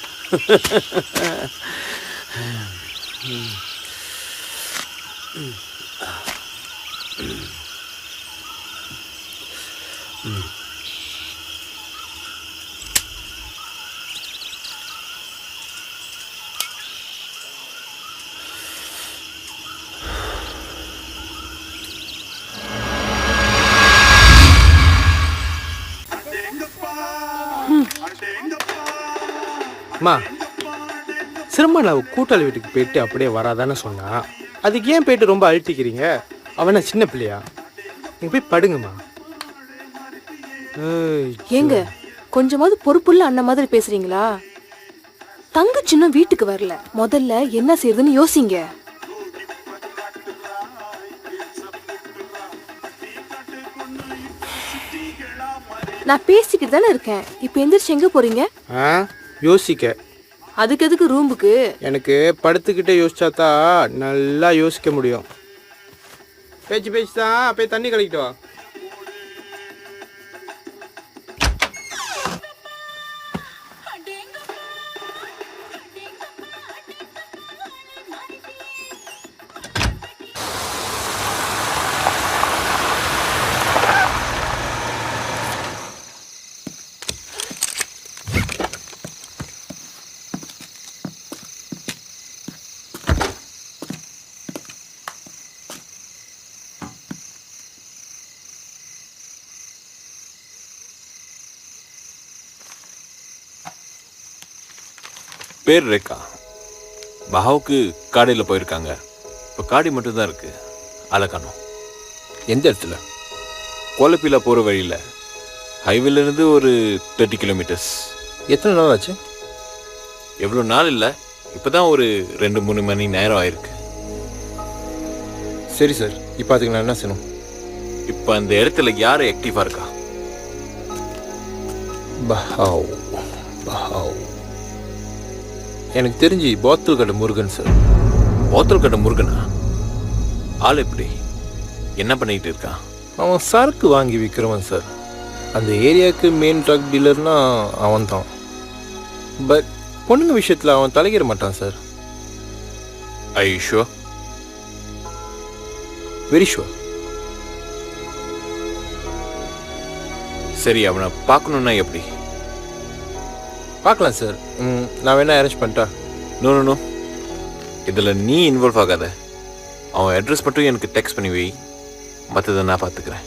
அம்மா சிரம நான் கூட்டாளி வீட்டுக்கு போயிட்டு அப்படியே வராதானே சொன்னா, அதுக்கு ஏன் போயிட்டு ரொம்ப அழுத்திக்கிறீங்க? அவனை சின்ன பிள்ளையா? நீங்க போய் படுங்கம்மா. ஏங்க கொஞ்சமாவது பொறுப்புள்ள அண்ணன் மாதிரி பேசுறீங்களா? தங்கச்சி இன்னும் வீட்டுக்கு வரல, முதல்ல என்ன செய்யறதுன்னு யோசிங்க. நான் பேசிக்கிட்டு தானே இருக்கேன், இப்ப எந்திரிச்சு எங்க போறீங்க? யோசிக்க. அதுக்கு எதுக்கு ரூமுக்கு? எனக்கு படுத்துக்கிட்டே யோசிச்சாதான் நல்லா யோசிக்க முடியும். பேச்சு பேச்சு தான், போய் தண்ணி கழிக்கிட்டு வா. பேர் ரேகா. பஹாவுக்கு காடியில் போயிருக்காங்க. இப்போ காடி மட்டும்தான் இருக்கு, ஆளை காணோம். எந்த இடத்துல? கோலப்பிலா போகிற வழியில், ஹைவேலேருந்து ஒரு 30 கிலோமீட்டர்ஸ். எத்தனை நாள் ஆச்சு? எவ்வளோ நாள் இல்லை, இப்போ தான் ஒரு 2-3 மணி நேரம் ஆயிருக்கு. சரி சார், இப்போ அதுக்கு நான் என்ன செய்யணும்? இப்போ அந்த இடத்துல யார் ஆக்டிவாக இருக்கா? பஹாவ் பஹாவ் எனக்கு தெரிஞ்சு போத்தல் கடை முருகன் சார். போத்தல் கடை முருகனா? ஆள் எப்படி, என்ன பண்ணிக்கிட்டு இருக்கான்? அவன் சரக்கு வாங்கி விற்கிறவன் சார். அந்த ஏரியாவுக்கு மெயின் ட்ரக் டீலர்னா அவன் தான். பட் பொண்ணுங்க விஷயத்தில் அவன் தலையிட மாட்டான் சார். ஐ ஷுவர்? Very sure. சரி, அவனை பார்க்கணுன்னா எப்படி? பார்க்கலாம் சார். நான் வேணா அரேஞ்ச் பண்ணிட்டா? நோ நோ நோ, இதில் நீ இன்வால்வ் ஆகாத. அவன் அட்ரஸ் மட்டும் எனக்கு டெக்ஸ்ட் பண்ணி வை, மற்றதை நான் பார்த்துக்கிறேன்.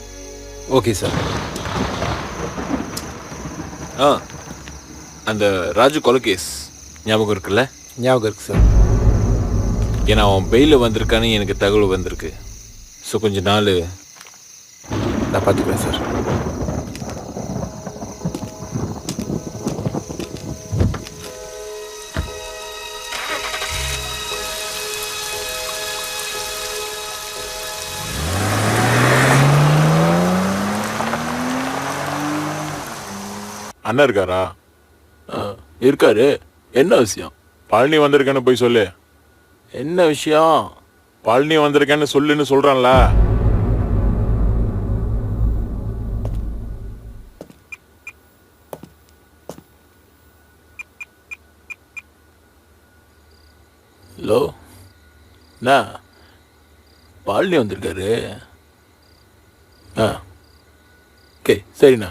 Okay sir. அந்த ராஜு கொலை கேஸ் ஞாபகம் இருக்குல்ல? ஞாபகம் இருக்கு சார். ஏன்னா அவன் பெயிலில் வந்திருக்கான்னு எனக்கு தகவல் வந்திருக்கு. ஸோ கொஞ்ச நாள் நான் பார்த்துக்கிறேன் சார். அண்ணா இருக்காரா? இருக்காரு. என்ன விஷயம்? பழனி வந்திருக்கேன்னு போய் சொல்லு. என்ன விஷயம்? பழனி வந்திருக்கேன்னு சொல்லுன்னு சொல்றான்ல. ஹலோ அண்ணா, பழனி வந்திருக்காரு. ஓகே சரிண்ணா.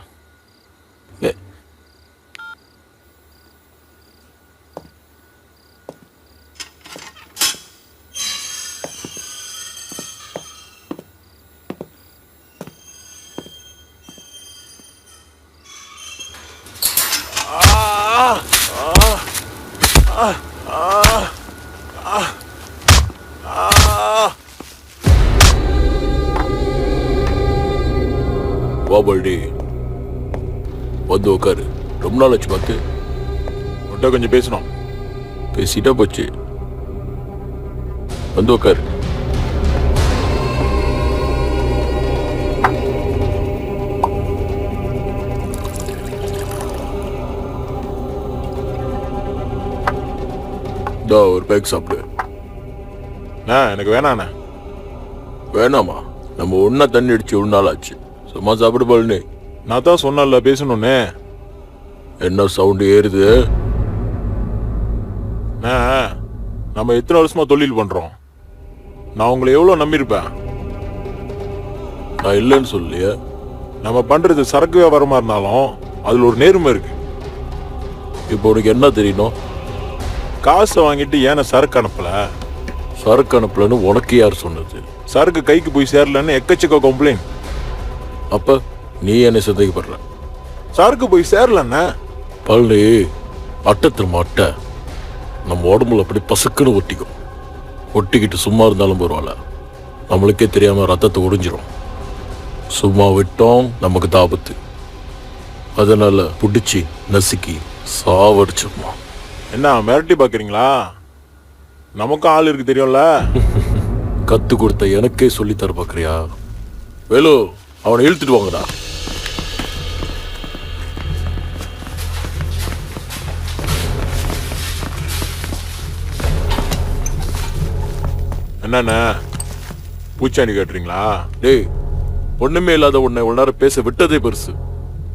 வாபல்டி வந்து உட்காரு. ரொம்ப நாள் ஆச்சு பார்த்து. உன்கிட்ட கொஞ்சம் பேசணும். பேசிட்டா போச்சு, வந்து உட்காரு. ஒரு பேக் சாப்பிடு. எனக்கு வேணாண்ணா. வேணாமா? நம்ம ஒன்னா தண்ணி அடிச்சு ஒரு நாள் ஆச்சு. சும்மா சாப்பிடு பழனி. நான் தான் சொன்னல பேசணும்னு. என்ன சவுண்டு ஏறுது? நம்ம எத்தனை வருஷமா தொழில் பண்றோம். நான் உங்களை எவ்வளவு நம்பியிருப்பேன். நான் இல்லைன்னு சொல்லிய. நம்ம பண்றது சரக்கு வியாபாரமா இருந்தாலும் அதுல ஒரு நேர்மை இருக்கு. இப்போ உனக்கு என்ன தெரியணும்? காசை வாங்கிட்டு ஏன சரக்கு அனுப்பல? சரக்கு அனுப்பலன்னு உனக்கு யார் சொன்னது? சரக்கு கைக்கு போய் சேரலன்னு எக்கச்சக்க கம்ப்ளைண்ட். அப்ப நீ என்ன சந்தேகப்படுற? சரக்கு போய் சேரலன்னா பழனி, அட்டை திரும்ப அட்டை நம்ம உடம்புல அப்படி பசுக்குன்னு ஒட்டிக்கும். ஒட்டிக்கிட்டு சும்மா இருந்தாலும் பரவாயில்ல, நம்மளுக்கே தெரியாம ரத்தத்தை ஒடிஞ்சிரும். சும்மா விட்டோம் நமக்கு தாபத்து. அதனால பிடிச்சி நசுக்கி சாவடிச்சிருமா. என்ன மிரட்டி பாக்குறீங்களா? நமக்கும் ஆள் இருக்கு தெரியும்ல. கத்து கொடுத்த எனக்கே சொல்லி தர பாக்குறியா? வேலு, அவனை இழுத்துட்டு வாங்கடா. என்னண்ணா பூச்சாண்டி கேட்டுறீங்களா? டேய், ஒண்ணுமே இல்லாத உன்னை ஒரு நேரம் பேச விட்டதே பெருசு.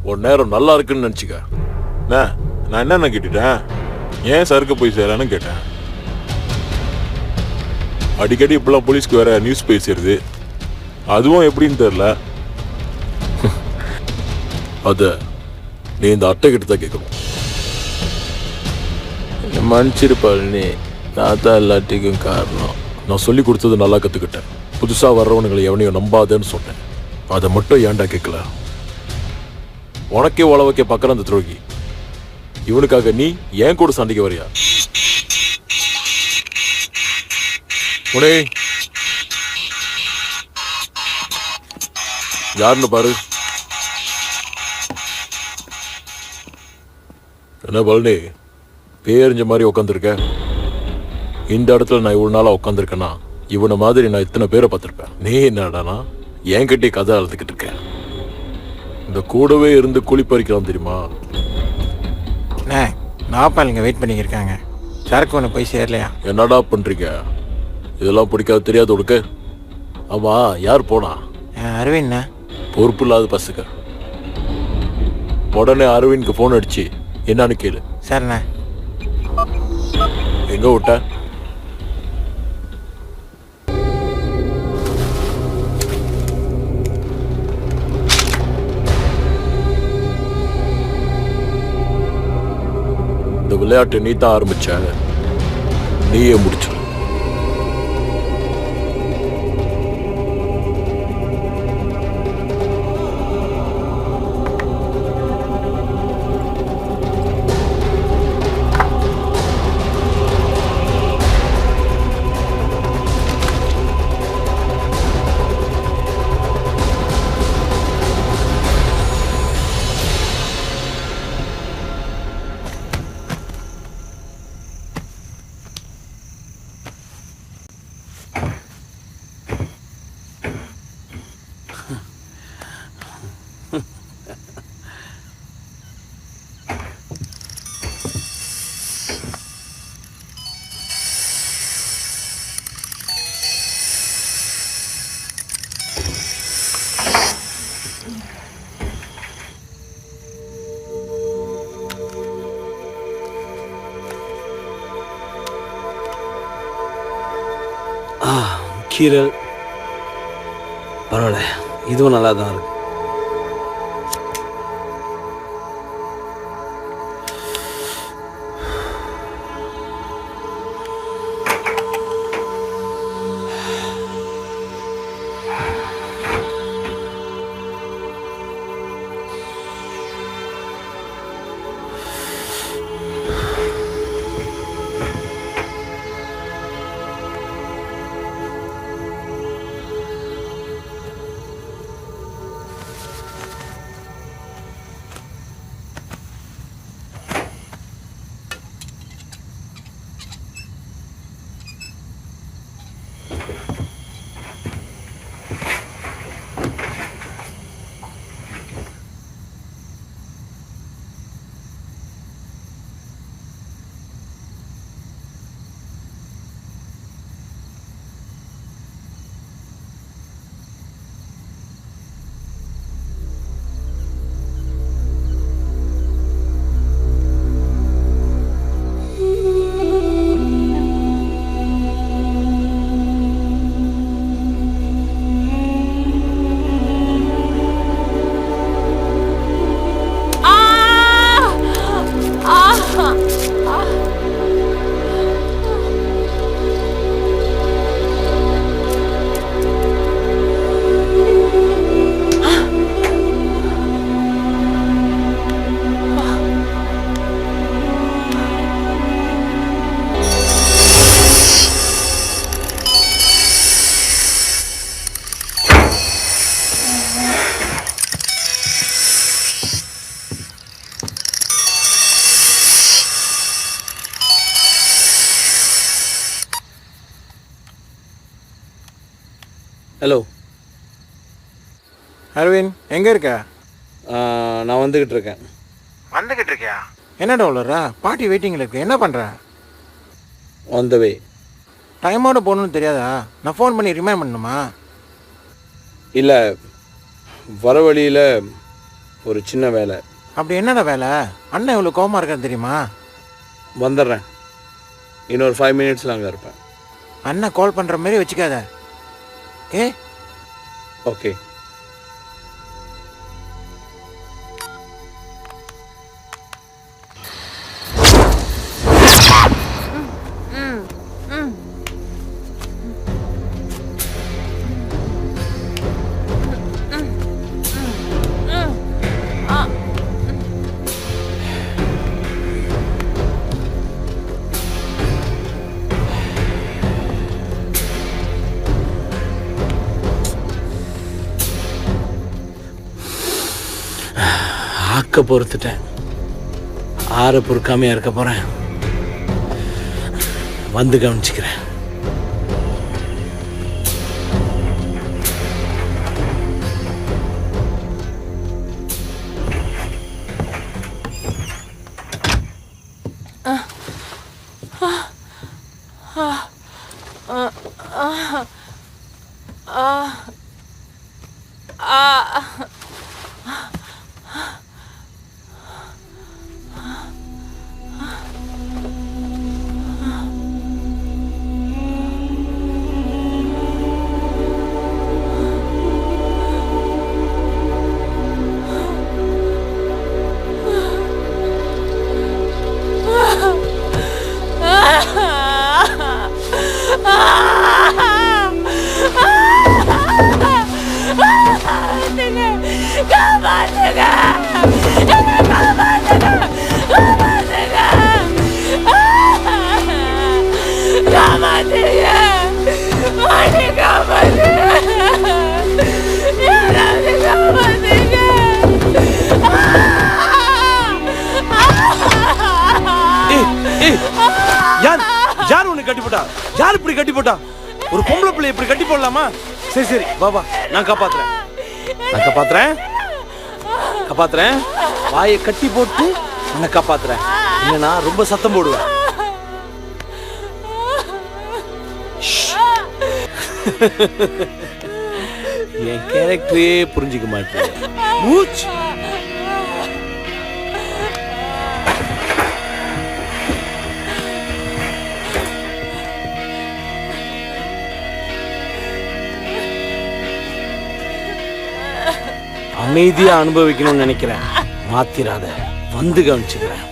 ஒரு நேரம் நல்லா இருக்குன்னு நினைச்சுக்க. நான் என்னென்ன கேட்டுட்டேன்? ஏன் சறுக்க போய் சேரன்னு கேட்டேன். அடிக்கடி இப்பெல்லாம் போலீஸ்க்கு வேற நியூஸ் பேசிடுது, அதுவும் எப்படின்னு தெரியல. அத நீ இந்த அட்டை கிட்ட தான் கேட்கணும். மன்னிச்சிருப்பாள், நீ நான் தான் எல்லாத்துக்கும் காரணம். நான் சொல்லி கொடுத்தது நல்லா கத்துக்கிட்டேன். புதுசா வர்றவனுங்களை எவனையும் நம்பாதேன்னு சொன்னேன். அதை மட்டும் ஏன்டா கேட்கல? உனக்கே ஓல வைக்க பார்க்குற அந்த துரோகி, இவனுக்காக நீ ஏன் கூட சண்டைக்கு வரியா? உனே யாருன்னு பாரு. என்ன பழனி, பேரிஞ்ச மாதிரி உட்காந்துருக்க? இந்த இடத்துல நான் இவ்வளவு நாளா உட்காந்துருக்கேன்னா இவனை மாதிரி நான் இத்தனை பேரை பார்த்துருப்பேன். நீ என்னடானா என்கிட்டே கதை அழுதுகிட்டு இருக்க. இந்த கூடவே இருந்து கூலி பறிக்கலாம் தெரியுமா? நாப்பாளுங்க வெயிட் பண்ணிக்கிருக்காங்க. சரக்கு ஒன்று போய் சேரலையா? என்னடா பண்றீங்க? இதெல்லாம் பிடிக்காது தெரியாது உனக்கு? ஆமா, யார் போனா? அரவிந்த். பொறுப்பு இல்லாத பசுக்க. உடனே அரவிந்த்க்கு போன் அடிச்சு என்னன்னு கேளு. சரிண்ணா. எங்க விட்ட? இந்த விளையாட்டு நீ தான் ஆரம்பிச்ச, நீயே முடிச்சு. கீரல் பரவாயில்ல, இதுவும் நல்லா தான் இருக்கு. ஹலோ அரவிந்த் எங்கே இருக்க? நான் வந்துக்கிட்டு இருக்கேன். வந்துக்கிட்டு இருக்கியா? என்னடா உள்ளறா? பாட்டி வெயிட்டிங்கில் இருக்கு. என்ன பண்ணுற? ஆன் த வே. டைமோட போகணுன்னு தெரியாதா? நான் ஃபோன் பண்ணி ரிமைண்ட் பண்ணணுமா? இல்லை, வர வழியில் ஒரு சின்ன வேலை. அப்படி என்னடா வேலை? அண்ணன் இவ்வளோ கோவமாக இருக்கான்னு தெரியுமா? வந்துடுறேன். இன்னொரு 5 மினிட்ஸில் அங்கே இருப்பேன். அண்ணன் கால் பண்ணுற மாதிரி வச்சுக்காத. ஓகே. ஆக்க பொறுத்துட்டேன். ஆற பொறுக்காமையா இருக்க போறேன். வந்து கவனிச்சுக்கிறேன். யார் உன்னை கட்டி போட்டா? யார் இப்படி கட்டி போட்டா? ஒரு பொம்பளை பிள்ளை இப்படி கட்டி போடலாமா? சரி சரி, பாபா, நான் காப்பாத்துறேன். காப்பாத்துறேன். வாயை கட்டி போட்டு உன்னை காப்பாத்துறேன். இல்லைன்னா ரொம்ப சத்தம் போடுவேன். என் கேரக்டரே புரிஞ்சுக்க மாட்டேன். மூச்சு. அமைதியா அனுபவிக்கணும்னு நினைக்கிறேன். மாத்திராத. வந்து கவனிச்சுக்கிறேன்.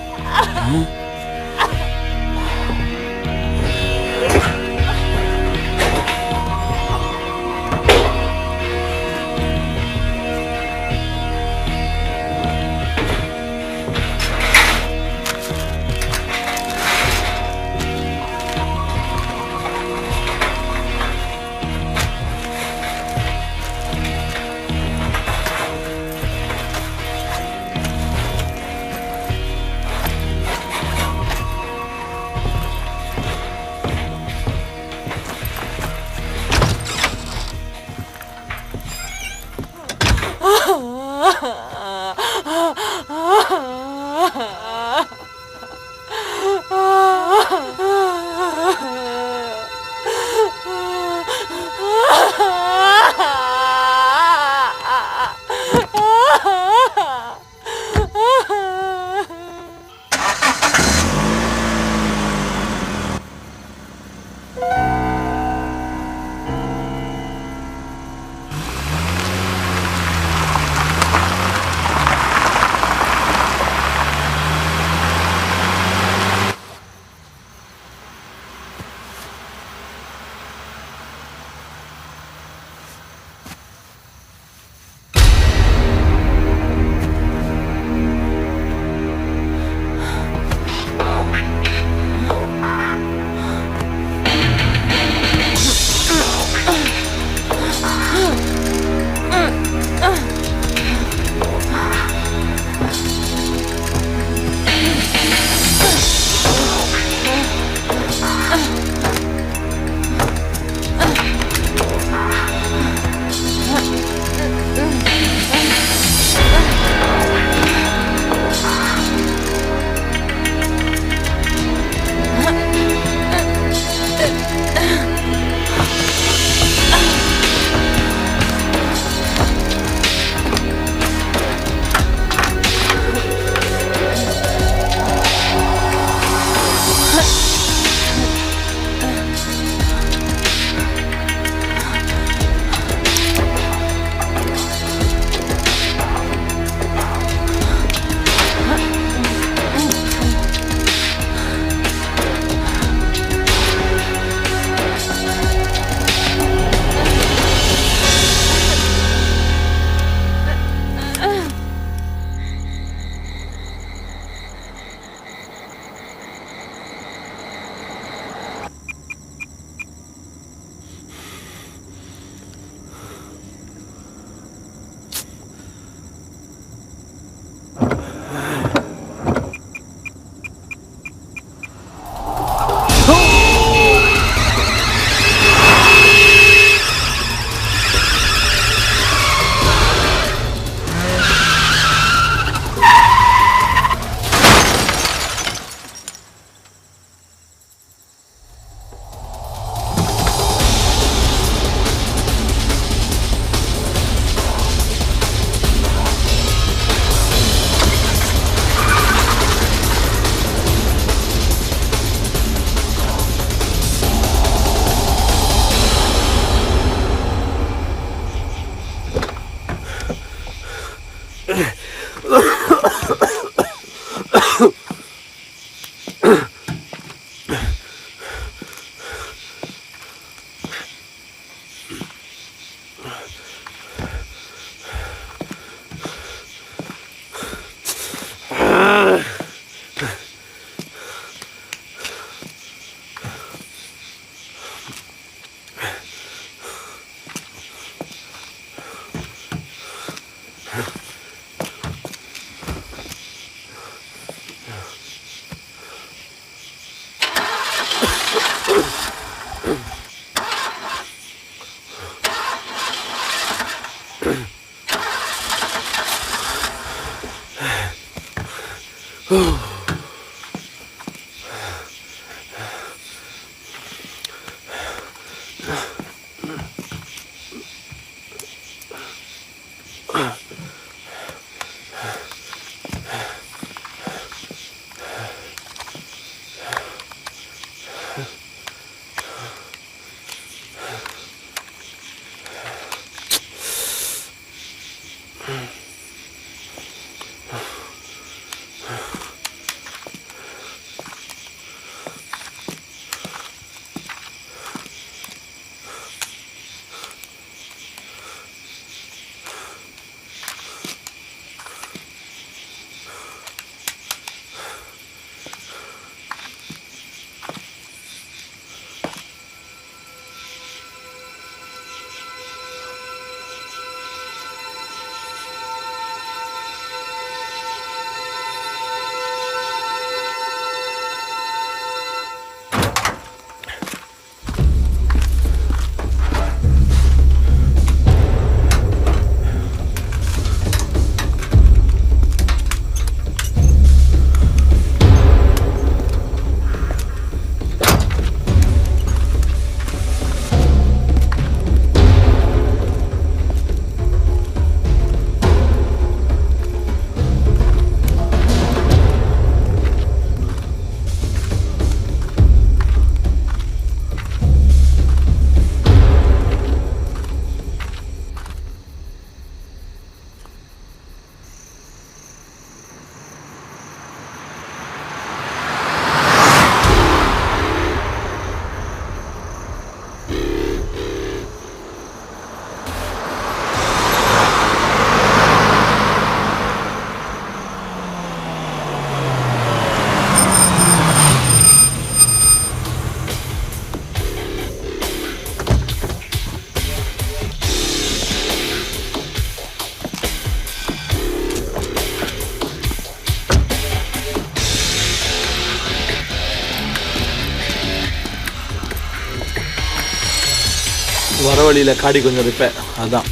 வர வழியில் காடி கொஞ்சம் ரிப்பேர், அதான்.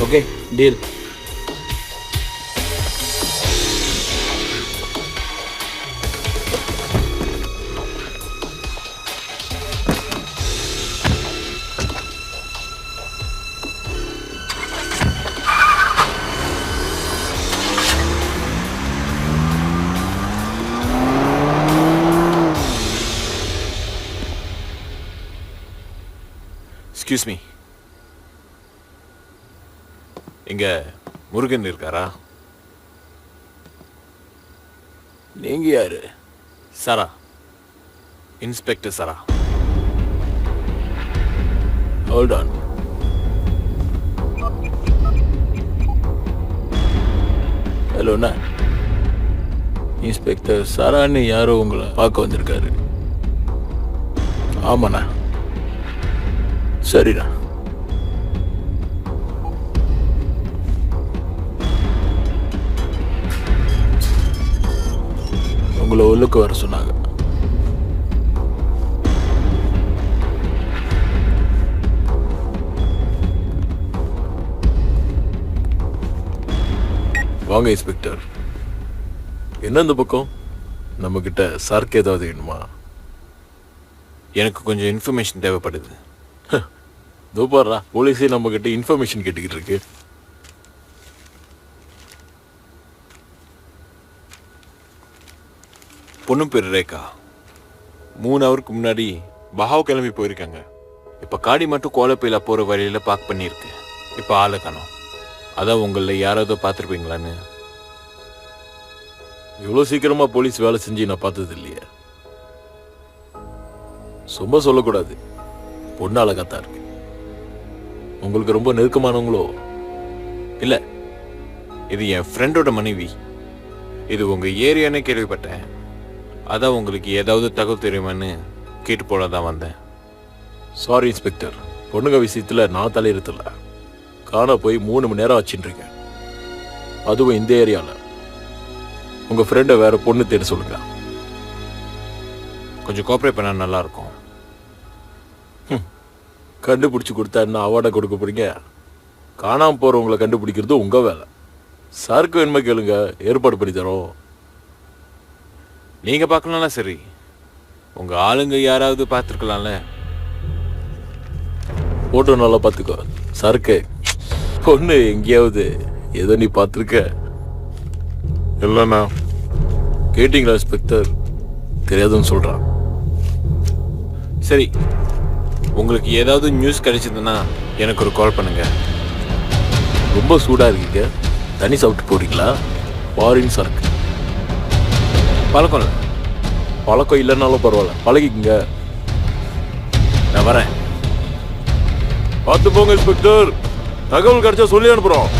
Okay, deal. எக்ஸ்கியூஸ் மீ, இங்க முருகன் இருக்காரா? நீங்க யாரு? Sara, inspector Sara. Hold on. ஹலோண்ணா, இன்ஸ்பெக்டர் சாரான்னு யாரோ உங்களை பார்க்க வந்திருக்காரு. ஆமாண்ணா. சரிண்ணா. உங்களை உள்ளுக்கு வர சொன்னாங்க. வாங்க இன்ஸ்பெக்டர். என்ன இந்த பக்கம்? நம்ம கிட்ட சார்க்கு ஏதாவது வேணுமா? எனக்கு கொஞ்சம் இன்ஃபர்மேஷன் தேவைப்படுது. தூப்பாரா, போலீஸே நம்ம கிட்ட இன்ஃபர்மேஷன் கேட்டுக்கிட்டு இருக்கு. பொண்ணு பேர் ரேகா. 3 ஹவருக்கு முன்னாடி பஹாவ் கிளம்பி போயிருக்காங்க. இப்போ காடி மட்டும் கோலப்பையில போகிற வழியில் பார்க் பண்ணியிருக்கு. இப்போ ஆளை காணோம். அதான் உங்களில் யாராவது பார்த்துருப்பீங்களான்னு. இவ்வளோ சீக்கிரமாக போலீஸ் வேலை செஞ்சு நான் பார்த்தது இல்லையே. சும்மா சொல்லக்கூடாது, பொண்ணு அழகாத்தான் இருக்கு. உங்களுக்கு ரொம்ப நெருக்கமானவங்களோ? இல்லை, இது என் ஃப்ரெண்டோட மனைவி. இது உங்கள் ஏரியானே கேள்விப்பட்டேன். அதான் உங்களுக்கு ஏதாவது தகவல் தெரியுமான்னு கேட்டு போல தான் வந்தேன். சாரி இன்ஸ்பெக்டர், பொண்ணுங்க விஷயத்துல நான் தலையிடல. காண போய் 3 மணி நேரம் ஆச்சுன்னு இருக்கேன். அதுவும் இந்த ஏரியாவில். உங்க ஃப்ரெண்டை வேற பொண்ணு தேட சொல்லுங்க. கொஞ்சம் கோஆப்ரேட் பண்ணா நல்லா இருக்கும். கண்டுபிடிச்சி கொடுத்தா என்ன அவார்டை கொடுக்க போறீங்க? காணாம போறவங்களை கண்டுபிடிக்கிறது உங்க வேலை. சாருக்கு வேணுமா கேளுங்க, ஏற்பாடு பண்ணி தரோம். நீங்க பார்க்கலாம்ல, சரி. உங்க ஆளுங்க யாராவது பார்த்துருக்கலாம்ல. போட்டோ நல்லா பார்த்துக்கோ. சருக்கு பொண்ணு எங்கேயாவது ஏதோ நீ பார்த்துருக்க? இல்லைண்ணா. கேட்டிங்களா இன்ஸ்பெக்டர்? தெரியாதுன்னு சொல்கிறான். சரி, உங்களுக்கு ஏதாவது நியூஸ் கிடைச்சதுன்னா எனக்கு ஒரு கால் பண்ணுங்க. ரொம்ப சூடாக இருக்கீங்க, தண்ணி சாப்பிட்டு போறீங்களா? ஃபாரின் சரக்கு. பழக்கம் இல்லை. பழக்கம் இல்லைன்னாலும் பரவாயில்ல, பழகிக்குங்க. நான் வரேன். பார்த்து போங்க இன்ஸ்பெக்டர். தகவல் கிடைச்சா சொல்லி அனுப்புகிறோம்.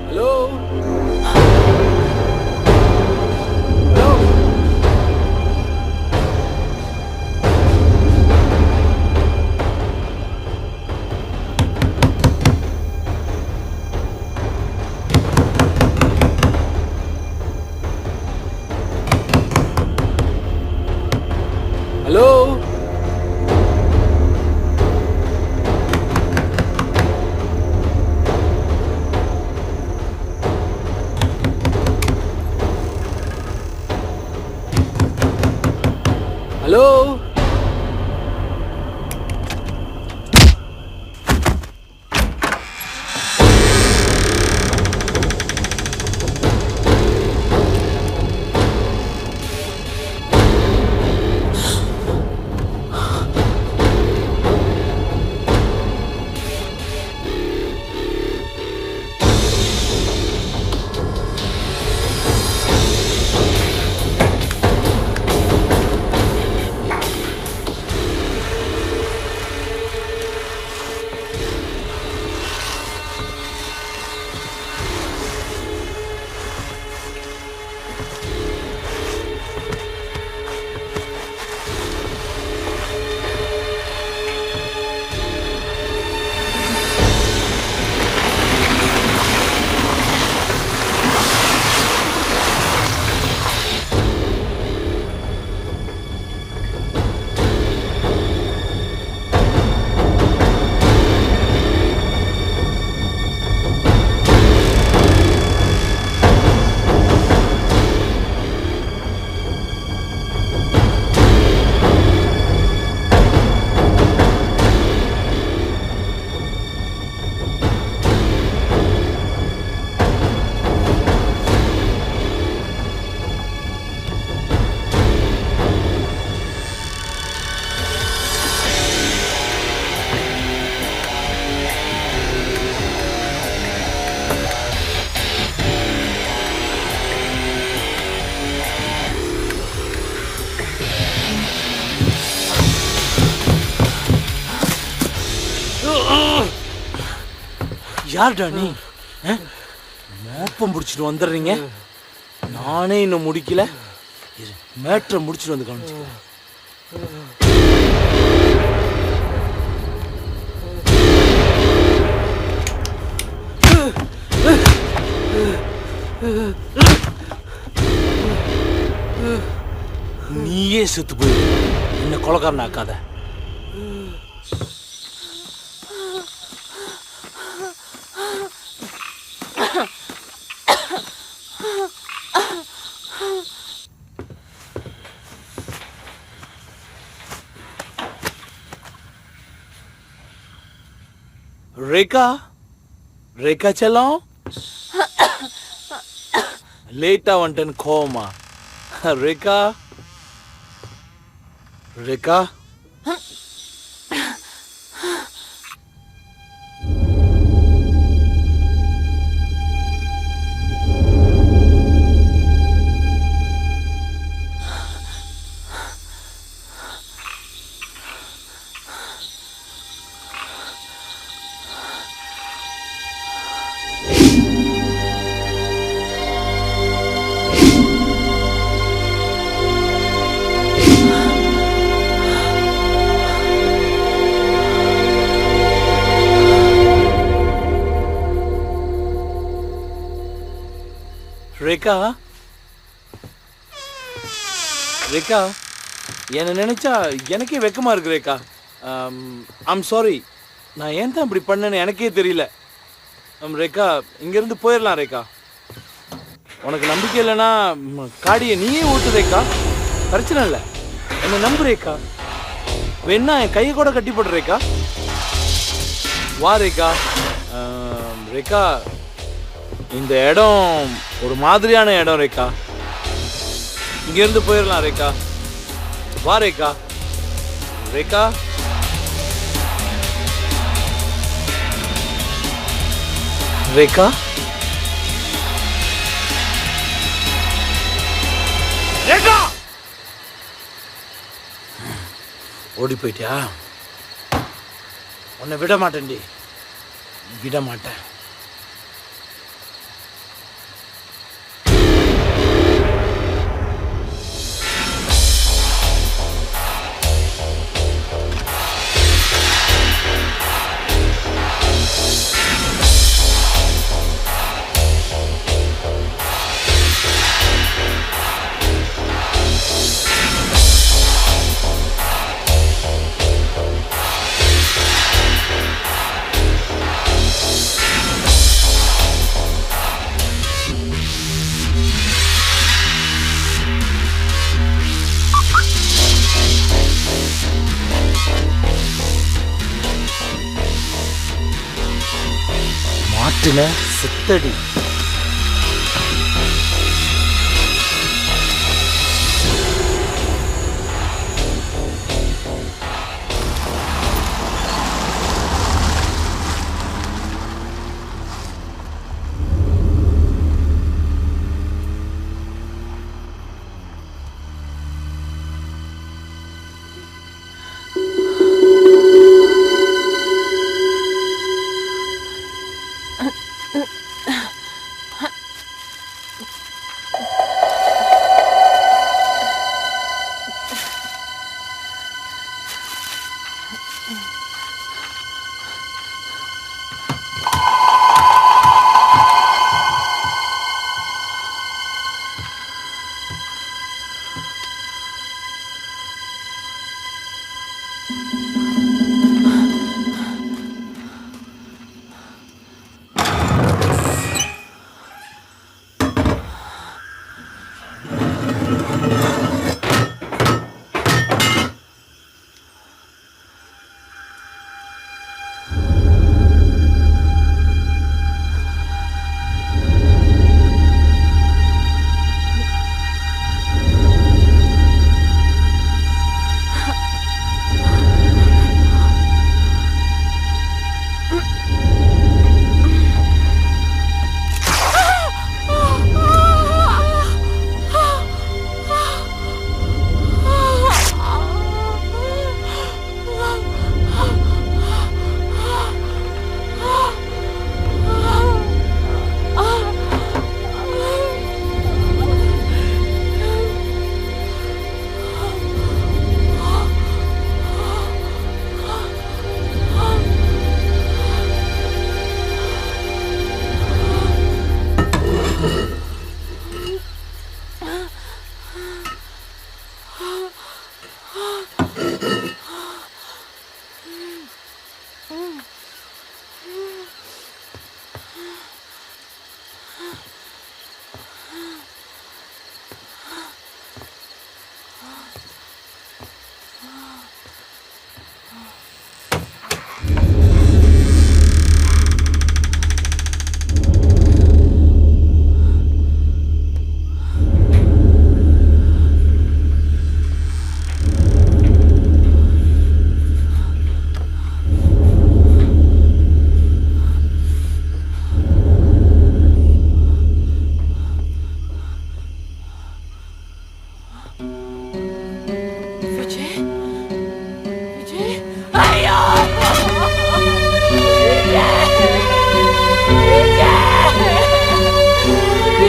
ஹலோ ஹலோ ஹலோ யார்டா நீ? மோப்பம் பிடிச்சிட்டு வந்துடுறீங்க. நானே இன்னும் முடிக்கல. மேட்ரை முடிச்சிட்டு வந்து கவனிச்சுக்கிறேன். நீயே செத்து போய் என்ன கொலைக்காரன் ஆக்காத. ரேகா, ரேகா செல்லம், லேட்டாக வந்துட்டேன்னு கோவமா? ரேகா ரேகா ரேகா ரேகா என்னை நினைச்சா எனக்கே வெக்கமா இருக்கு ரேகா. ஐம் சாரி, நான் ஏன் தான் இப்படி பண்ணேன்னு எனக்கே தெரியல. ரேகா இங்கேருந்து போயிடலாம் ரேகா. உனக்கு நம்பிக்கை இல்லைன்னா காடியை நீயே ஊட்டு ரேகா, பிரச்சனை இல்லை. என்னை நம்பு ரேகா. வேணா என் கையை கூட கட்டி போடு ரேகா. வா ரேகா. ரேகா இந்த இடம் ஒரு மாதிரியான இடம் ரேகா. இங்கேருந்து போயிடலாம் ரேகா. வா ரேகா. ரேகா ரேகா ரேகா ஓடி போயிட்டியா? உன்னை விட மாட்டேன்டி, விட மாட்டேன். மாட்டுன சித்தடி.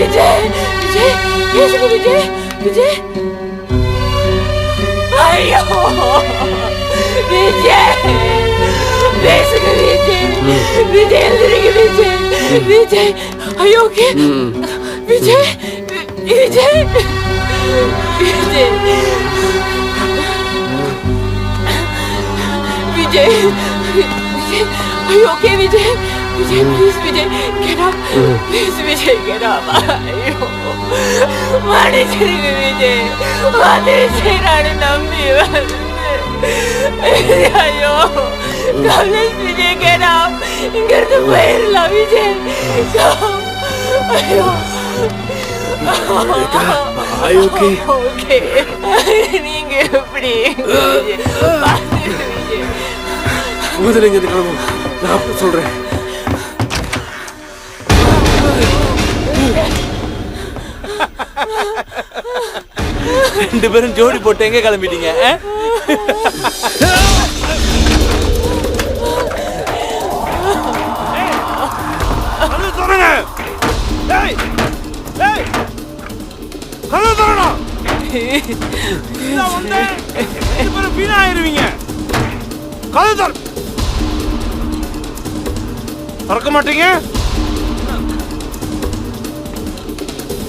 விஜய் விஜய் பேசுங்க விஜய் விஜய் ஐயோ விஜய் பேசுங்க விஜய் விஜய் எழுதுறீங்க விஜய் விஜய் ஐயோ ஓகே விஜய் விஜய் விஜய் விஜய் விஜய் ஐயோ okay Vijay Vijay, please, Vijay, get up. Please, Vijay, get up. Ayyo. Manichirunga, Vijay. Manichiranu nambi vandu. Ayyo. Please, Vijay, get up. Ingarthu poyirala, Vijay. Ayyo. Are you okay? Okay. Neenga eppadi? Vijay. முதல்ல இங்க கிளம்பு. நான் அப்ப சொல்றேன். ரெண்டு பேரும் ஜோடி போட்டு எங்க கிளம்பிட்டீங்க? திறக்க மாட்டீங்க?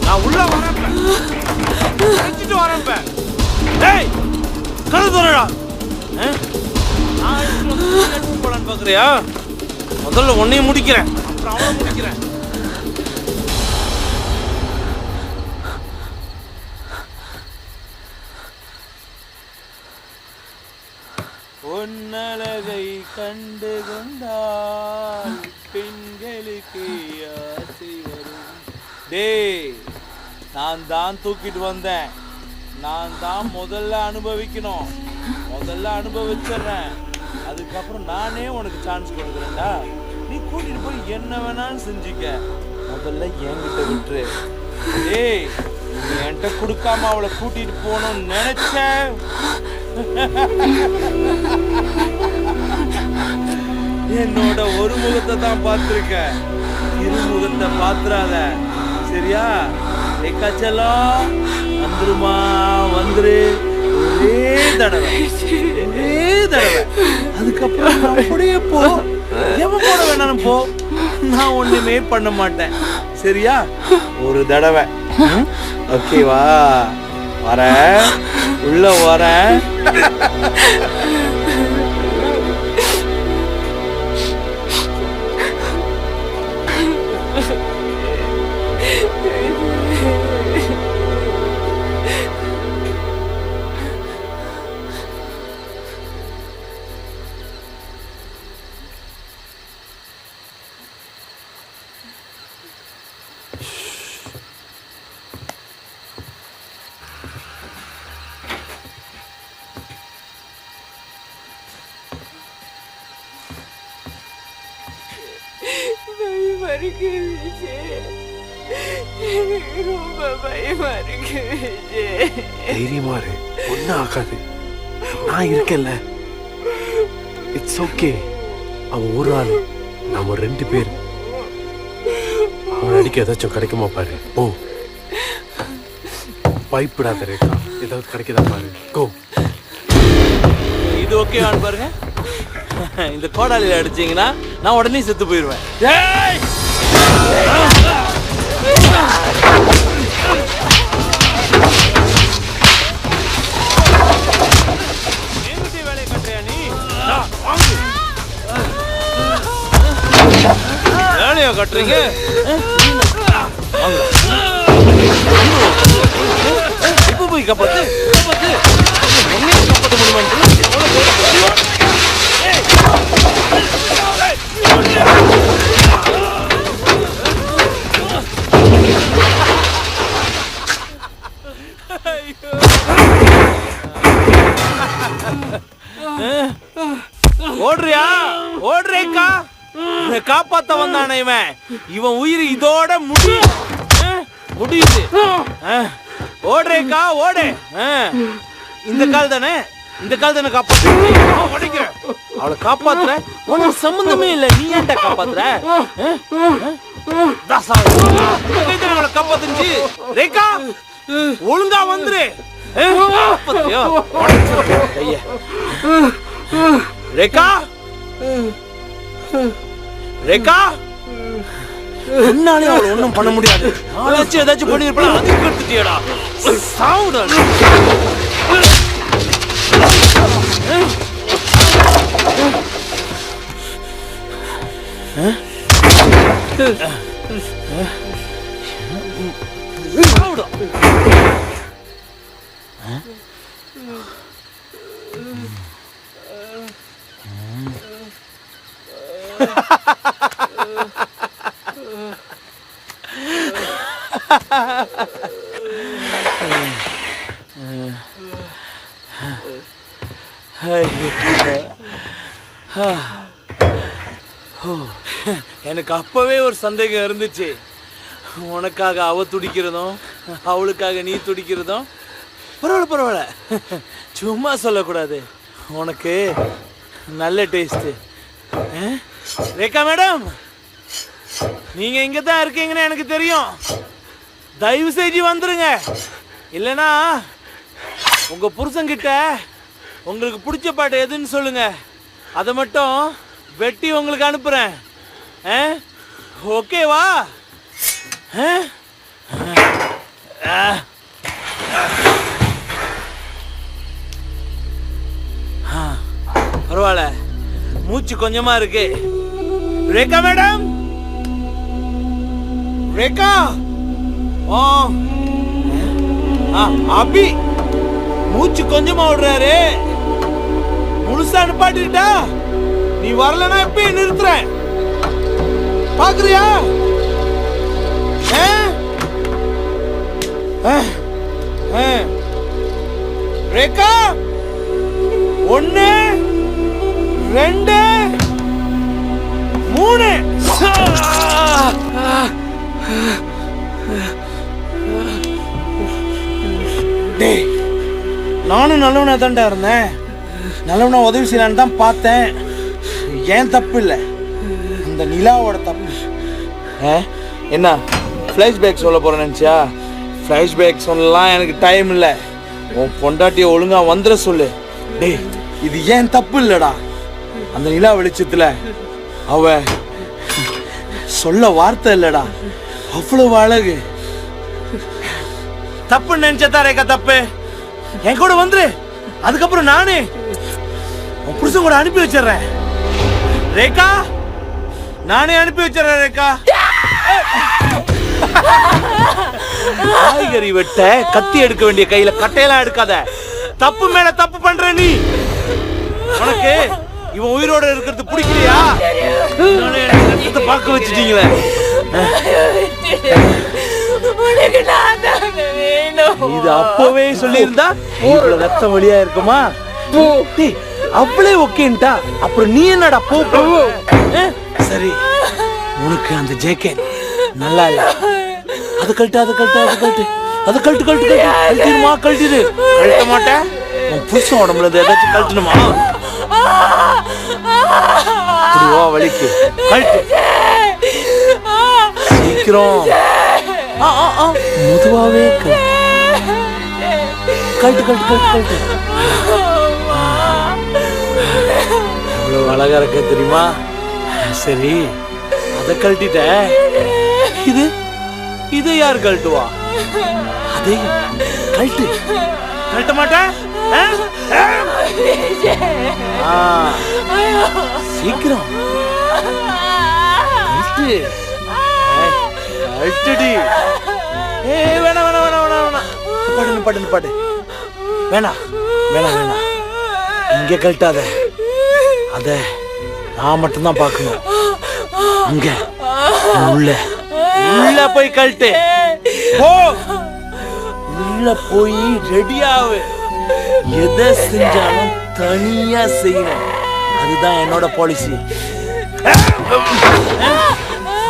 நான் உள்ள வரேன். வரேன். டேய் கதவு திறடா. நான் போலான்னு பாக்குறியா? முதல்ல உன்னையும் முடிக்கிறேன், அப்புறம் அவனை முடிக்கிறேன். பொன்னழகை கண்டு கொண்டால் பெண்களுக்கு ஆசை வரும். டேய் நான் தான் தூக்கிட்டு வந்தேன், நான் தான் முதல்ல அனுபவிக்கணும். முதல்ல அனுபவிச்சிடுறேன், அதுக்கப்புறம் நானே உனக்கு சான்ஸ் கொடுக்குறேன்டா. நீ கூட்டிட்டு போய் என்ன வேணாலும் செஞ்சுக்க, முதல்ல என்கிட்ட விட்டுரு. டேய் நீ என்கிட்ட கொடுக்காம அவளை கூட்டிட்டு போகணும்னு நினைச்சேன். என்னோட ஒரு முகத்தை தான் பார்த்திருக்க, இரு முகத்தை பாத்துறாத, சரியா? எக்காச்செல்லாம் வந்துருமா, வந்துரு, ஒரே தடவை, அதுக்கப்புறம் அப்படியே போ, எவன் போட வேணாலும் போ, நான் ஒண்ணுமே பண்ண மாட்டேன், சரியா? ஒரு தடவை, ஓகேவா? வரேன், உள்ள வரேன். பயமா இருக்கு விஜய், எனக்கு ரொம்ப பயமா இருக்கு விஜய். தைரியமா இரு, ஒன்னும் ஆகாது, நான் இருக்கேன்ல. It's okay. அவன் ஒரு ஆளு, நாம ரெண்டு பேர். அவன் அடிக்க ஏதாச்சும் கிடைக்குமா பாரு. ஓ பயப்படாத ரேகா, ஏதாவது கிடைக்கதா பாரு. கோ. இது ஓகே ஆன் பாருங்க. இந்த கோடாலியில அடிச்சீங்கன்னா நான் உடனே செத்து போயிருவேன். வேலையை கட்டுறியா நீ? வேலையா கட்டுறீங்க? இப்ப போய் காப்பாத்து, காப்பாத்து, காப்பாத்த முடியுமா? ஓடுறியா? ஓடுறேக்கா, காப்பாத்த வந்தானே இவன். இவன் உயிர் இதோட முடியுது. ஓடுறேக்கா, ஓடு. இந்த கால் தானே, இந்த கால் தானே காப்பாத்து. அவளை காப்பாத்துற, உனக்கு சம்பந்தமே இல்லை, நீ ஏன்டா காப்பாத்துற? காப்பாத்துச்சு. ரேகா ஒழுங்கா வந்துரு. ரேகா ரேகா என்னாலே அவளை ஒண்ணும் பண்ண முடியாது. நாளாச்சும் ஏதாச்சும் பண்ணிருப்பா. அதுக்கு எடுத்துட்டியடா. சாவுடா. எனக்கு அப்பவே ஒரு சந்தேகம் இருந்துச்சு. உனக்காக அவ துடிக்கிறதும் அவளுக்காக நீ துடிக்கிறதும். பரவாயில்ல பரவாயில்ல, சும்மா சொல்லக்கூடாது. உனக்கு நல்ல டேஸ்ட். ரேகா மேடம், நீங்க இங்க தான் இருக்கீங்கன்னு எனக்கு தெரியும். தயவு செஞ்சு வந்துருங்க. இல்லைன்னா உங்க புருஷன்கிட்ட உங்களுக்கு பிடிச்ச பாட்டு எதுன்னு சொல்லுங்க. அதை மட்டும் வெட்டி உங்களுக்கு அனுப்புறேன். ஓகேவா? பரவாயில்ல, மூச்சு கொஞ்சமா இருக்கு. ரேகா மேடம், ரேகா. அபி மூச்சு கொஞ்சமா விடுறாரு. முழுசா நிப்பாட்டிட்டா. நீ வரலன்னா எப்ப நிறுத்துறேன். பாக்குறியா? ரேகா 1 2 3. டேய், நானும் நல்லவனா தான்டா இருந்தேன். நல்லவனா உதவி செய்யலான்னு தான் பார்த்தேன். ஏன் தப்பு இல்லை, அந்த நிலாவோட தப்பு. என்ன ஃப்ளாஷ்பேக் சொல்ல போறேன் நினச்சியா? ஃப்ளாஷ்பேக் சொல்லலாம் எனக்கு டைம் இல்லை. உன் பொண்டாட்டியை ஒழுங்கா வந்துட சொல்லு. டேய், இது ஏன் தப்பு இல்லைடா. அந்த நிலா வெளிச்சத்தில் அவ சொல்ல வார்த்தை இல்லைடா, அவ்வளவு அழகு. தப்புன்னு நினைச்சதா ரேகா தப்பு. என் கூட வந்துரு. அதுக்கப்புறம் நானே உன் புருஷன் கூட அனுப்பி வச்சிடறேன். ரேகா, நானே அனுப்பி வச்சிடறேன். ரேகா, காய்கறி வெட்ட கத்தி எடுக்க வேண்டிய கையில கட்டையெல்லாம் எடுக்காத. தப்பு மேல தப்பு பண்ற நீ. உனக்கு இவன் உயிரோட இருக்கிறது பிடிக்கலையா? பார்க்க வச்சுட்டீங்களே. இது அப்பவே சொல்லியிருந்தா இவ்வளவு ரத்தம் வழியா இருக்குமா? அவளே ஓகேன்ட்டா, அப்புறம் நீ என்னடா போ. சரி, உனக்கு அந்த ஜேக்கெட் நல்லா இல்ல. அது கழட்டு, அது கழட்டு, அது கழட்டு, அது கழட்டு, கழட்டு, கழட்டு. கழட்டிடுமா? கழட்டிடு. கழட்ட மாட்டேன். உன் புருஷன் உடம்புல ஏதாச்சும் கழட்டணுமா? புரியுவா? வலிக்கு கழட்டு. சீக்கிரம் முதுவாவே கழட்டு, கழட்டு, கழட்டு, கழட்டு. எவ்வளவு அழகா இருக்க தெரியுமா? சரி, அதை கழட்டிட்ட. இதை யார் கழட்டுவா? அதை கழட்டு. கழட்ட மாட்டேன். சீக்கிரம் கழட்டு. கழட்டுடி. வேணாம் வேணாம் வேணாம் வேணாம் வேணாம். பாடு பாடு பாடு. வேணாம் வேணாம் வேணாம். இங்க கழட்டாத. அத நான் மட்டும்தான் பார்க்கணும். அங்க உள்ள உள்ள போய் கழட்டு. போ, உள்ள போய் ரெடியாவு. எதை செஞ்சாலும் தனியா செய்யணும். அதுதான் என்னோட பாலிசி.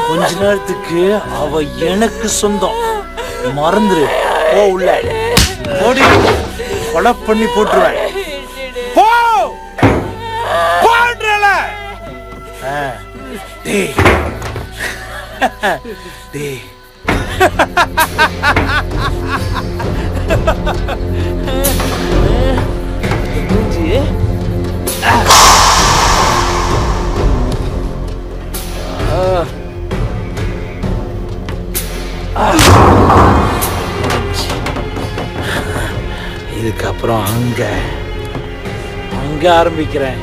கொஞ்ச நேரத்துக்கு அவ எனக்கு சொந்தம். மறந்துரு. போ, உள்ள ஓடி. கொலை பண்ணி போட்டுருவேன். போ, போடுறல. டேய், டேய் மூஞ்சி இதுக்கப்புறம் அங்க ஆரம்பிக்கிறேன்.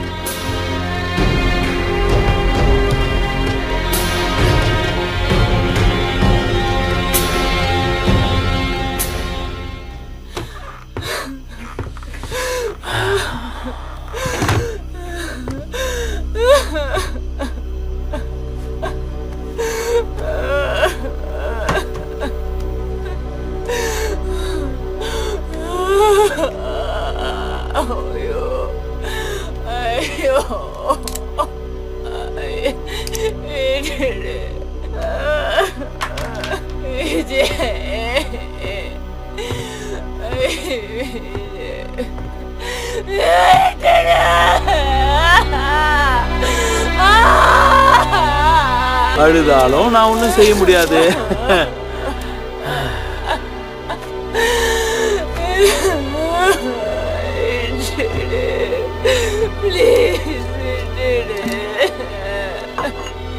அழுதாலும் நான் ஒன்றும் செய்ய முடியாது.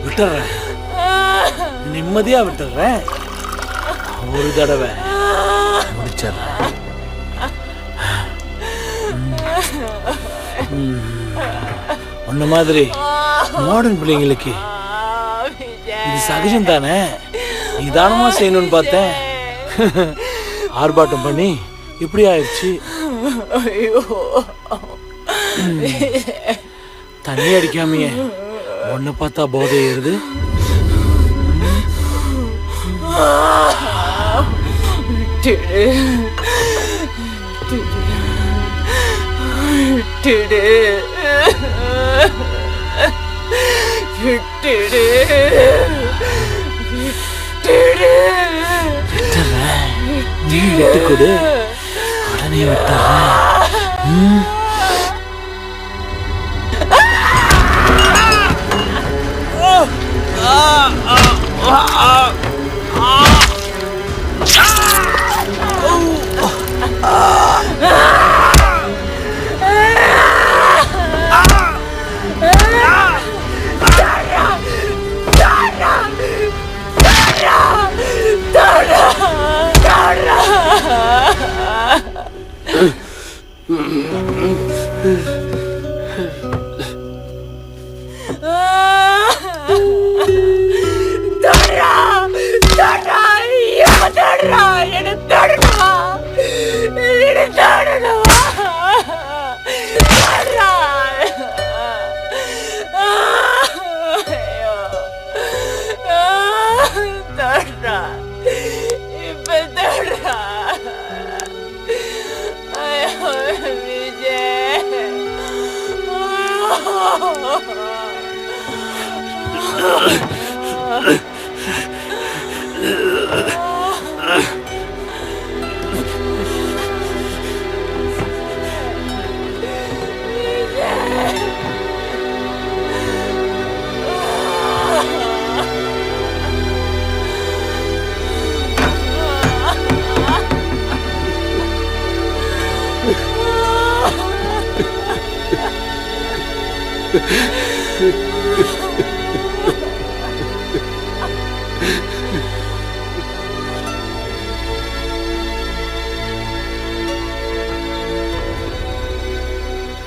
விட்டுறேன், நிம்மதியா விட்டுறேன். ஒரு தடவை முடிச்சிடுறேன். உன்ன மாதிரி மாடர்ன் பிள்ளைங்களுக்கு இது சகஜம் தானே. நிதானமா செய்யணும்னு பார்த்தேன், ஆர்ப்பாட்டம் பண்ணி இப்படி ஆயிடுச்சு. தண்ணி அடிக்காமையே ஒன்ன பார்த்தா போதை ஏறுது. நீ விட்டு கொடு, உடனே விட்டுறேன்.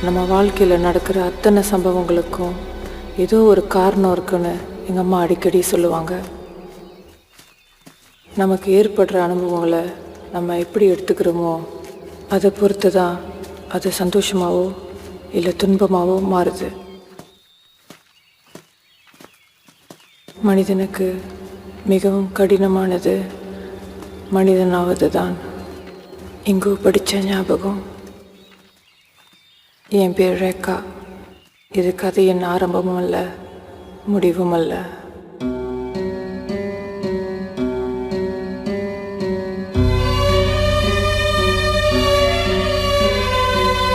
நம்ம வாழ்க்கையில் நடக்கிற அத்தனை சம்பவங்களுக்கும் ஏதோ ஒரு காரணம் இருக்குன்னு எங்கள் அம்மா அடிக்கடி சொல்லுவாங்க. நமக்கு ஏற்படுற அனுபவங்களை நம்ம எப்படி எடுத்துக்கிறோமோ அதை பொறுத்து தான் அது சந்தோஷமாகவோ இல்லை துன்பமாகவோ மாறுது. மனிதனுக்கு மிகவும் கடினமானது மனிதனாவது தான். இங்கோ படித்த ஞாபகம். என் பேர் ரேகா. இது கதையின் ஆரம்பமும் அல்ல, முடிவும் அல்ல.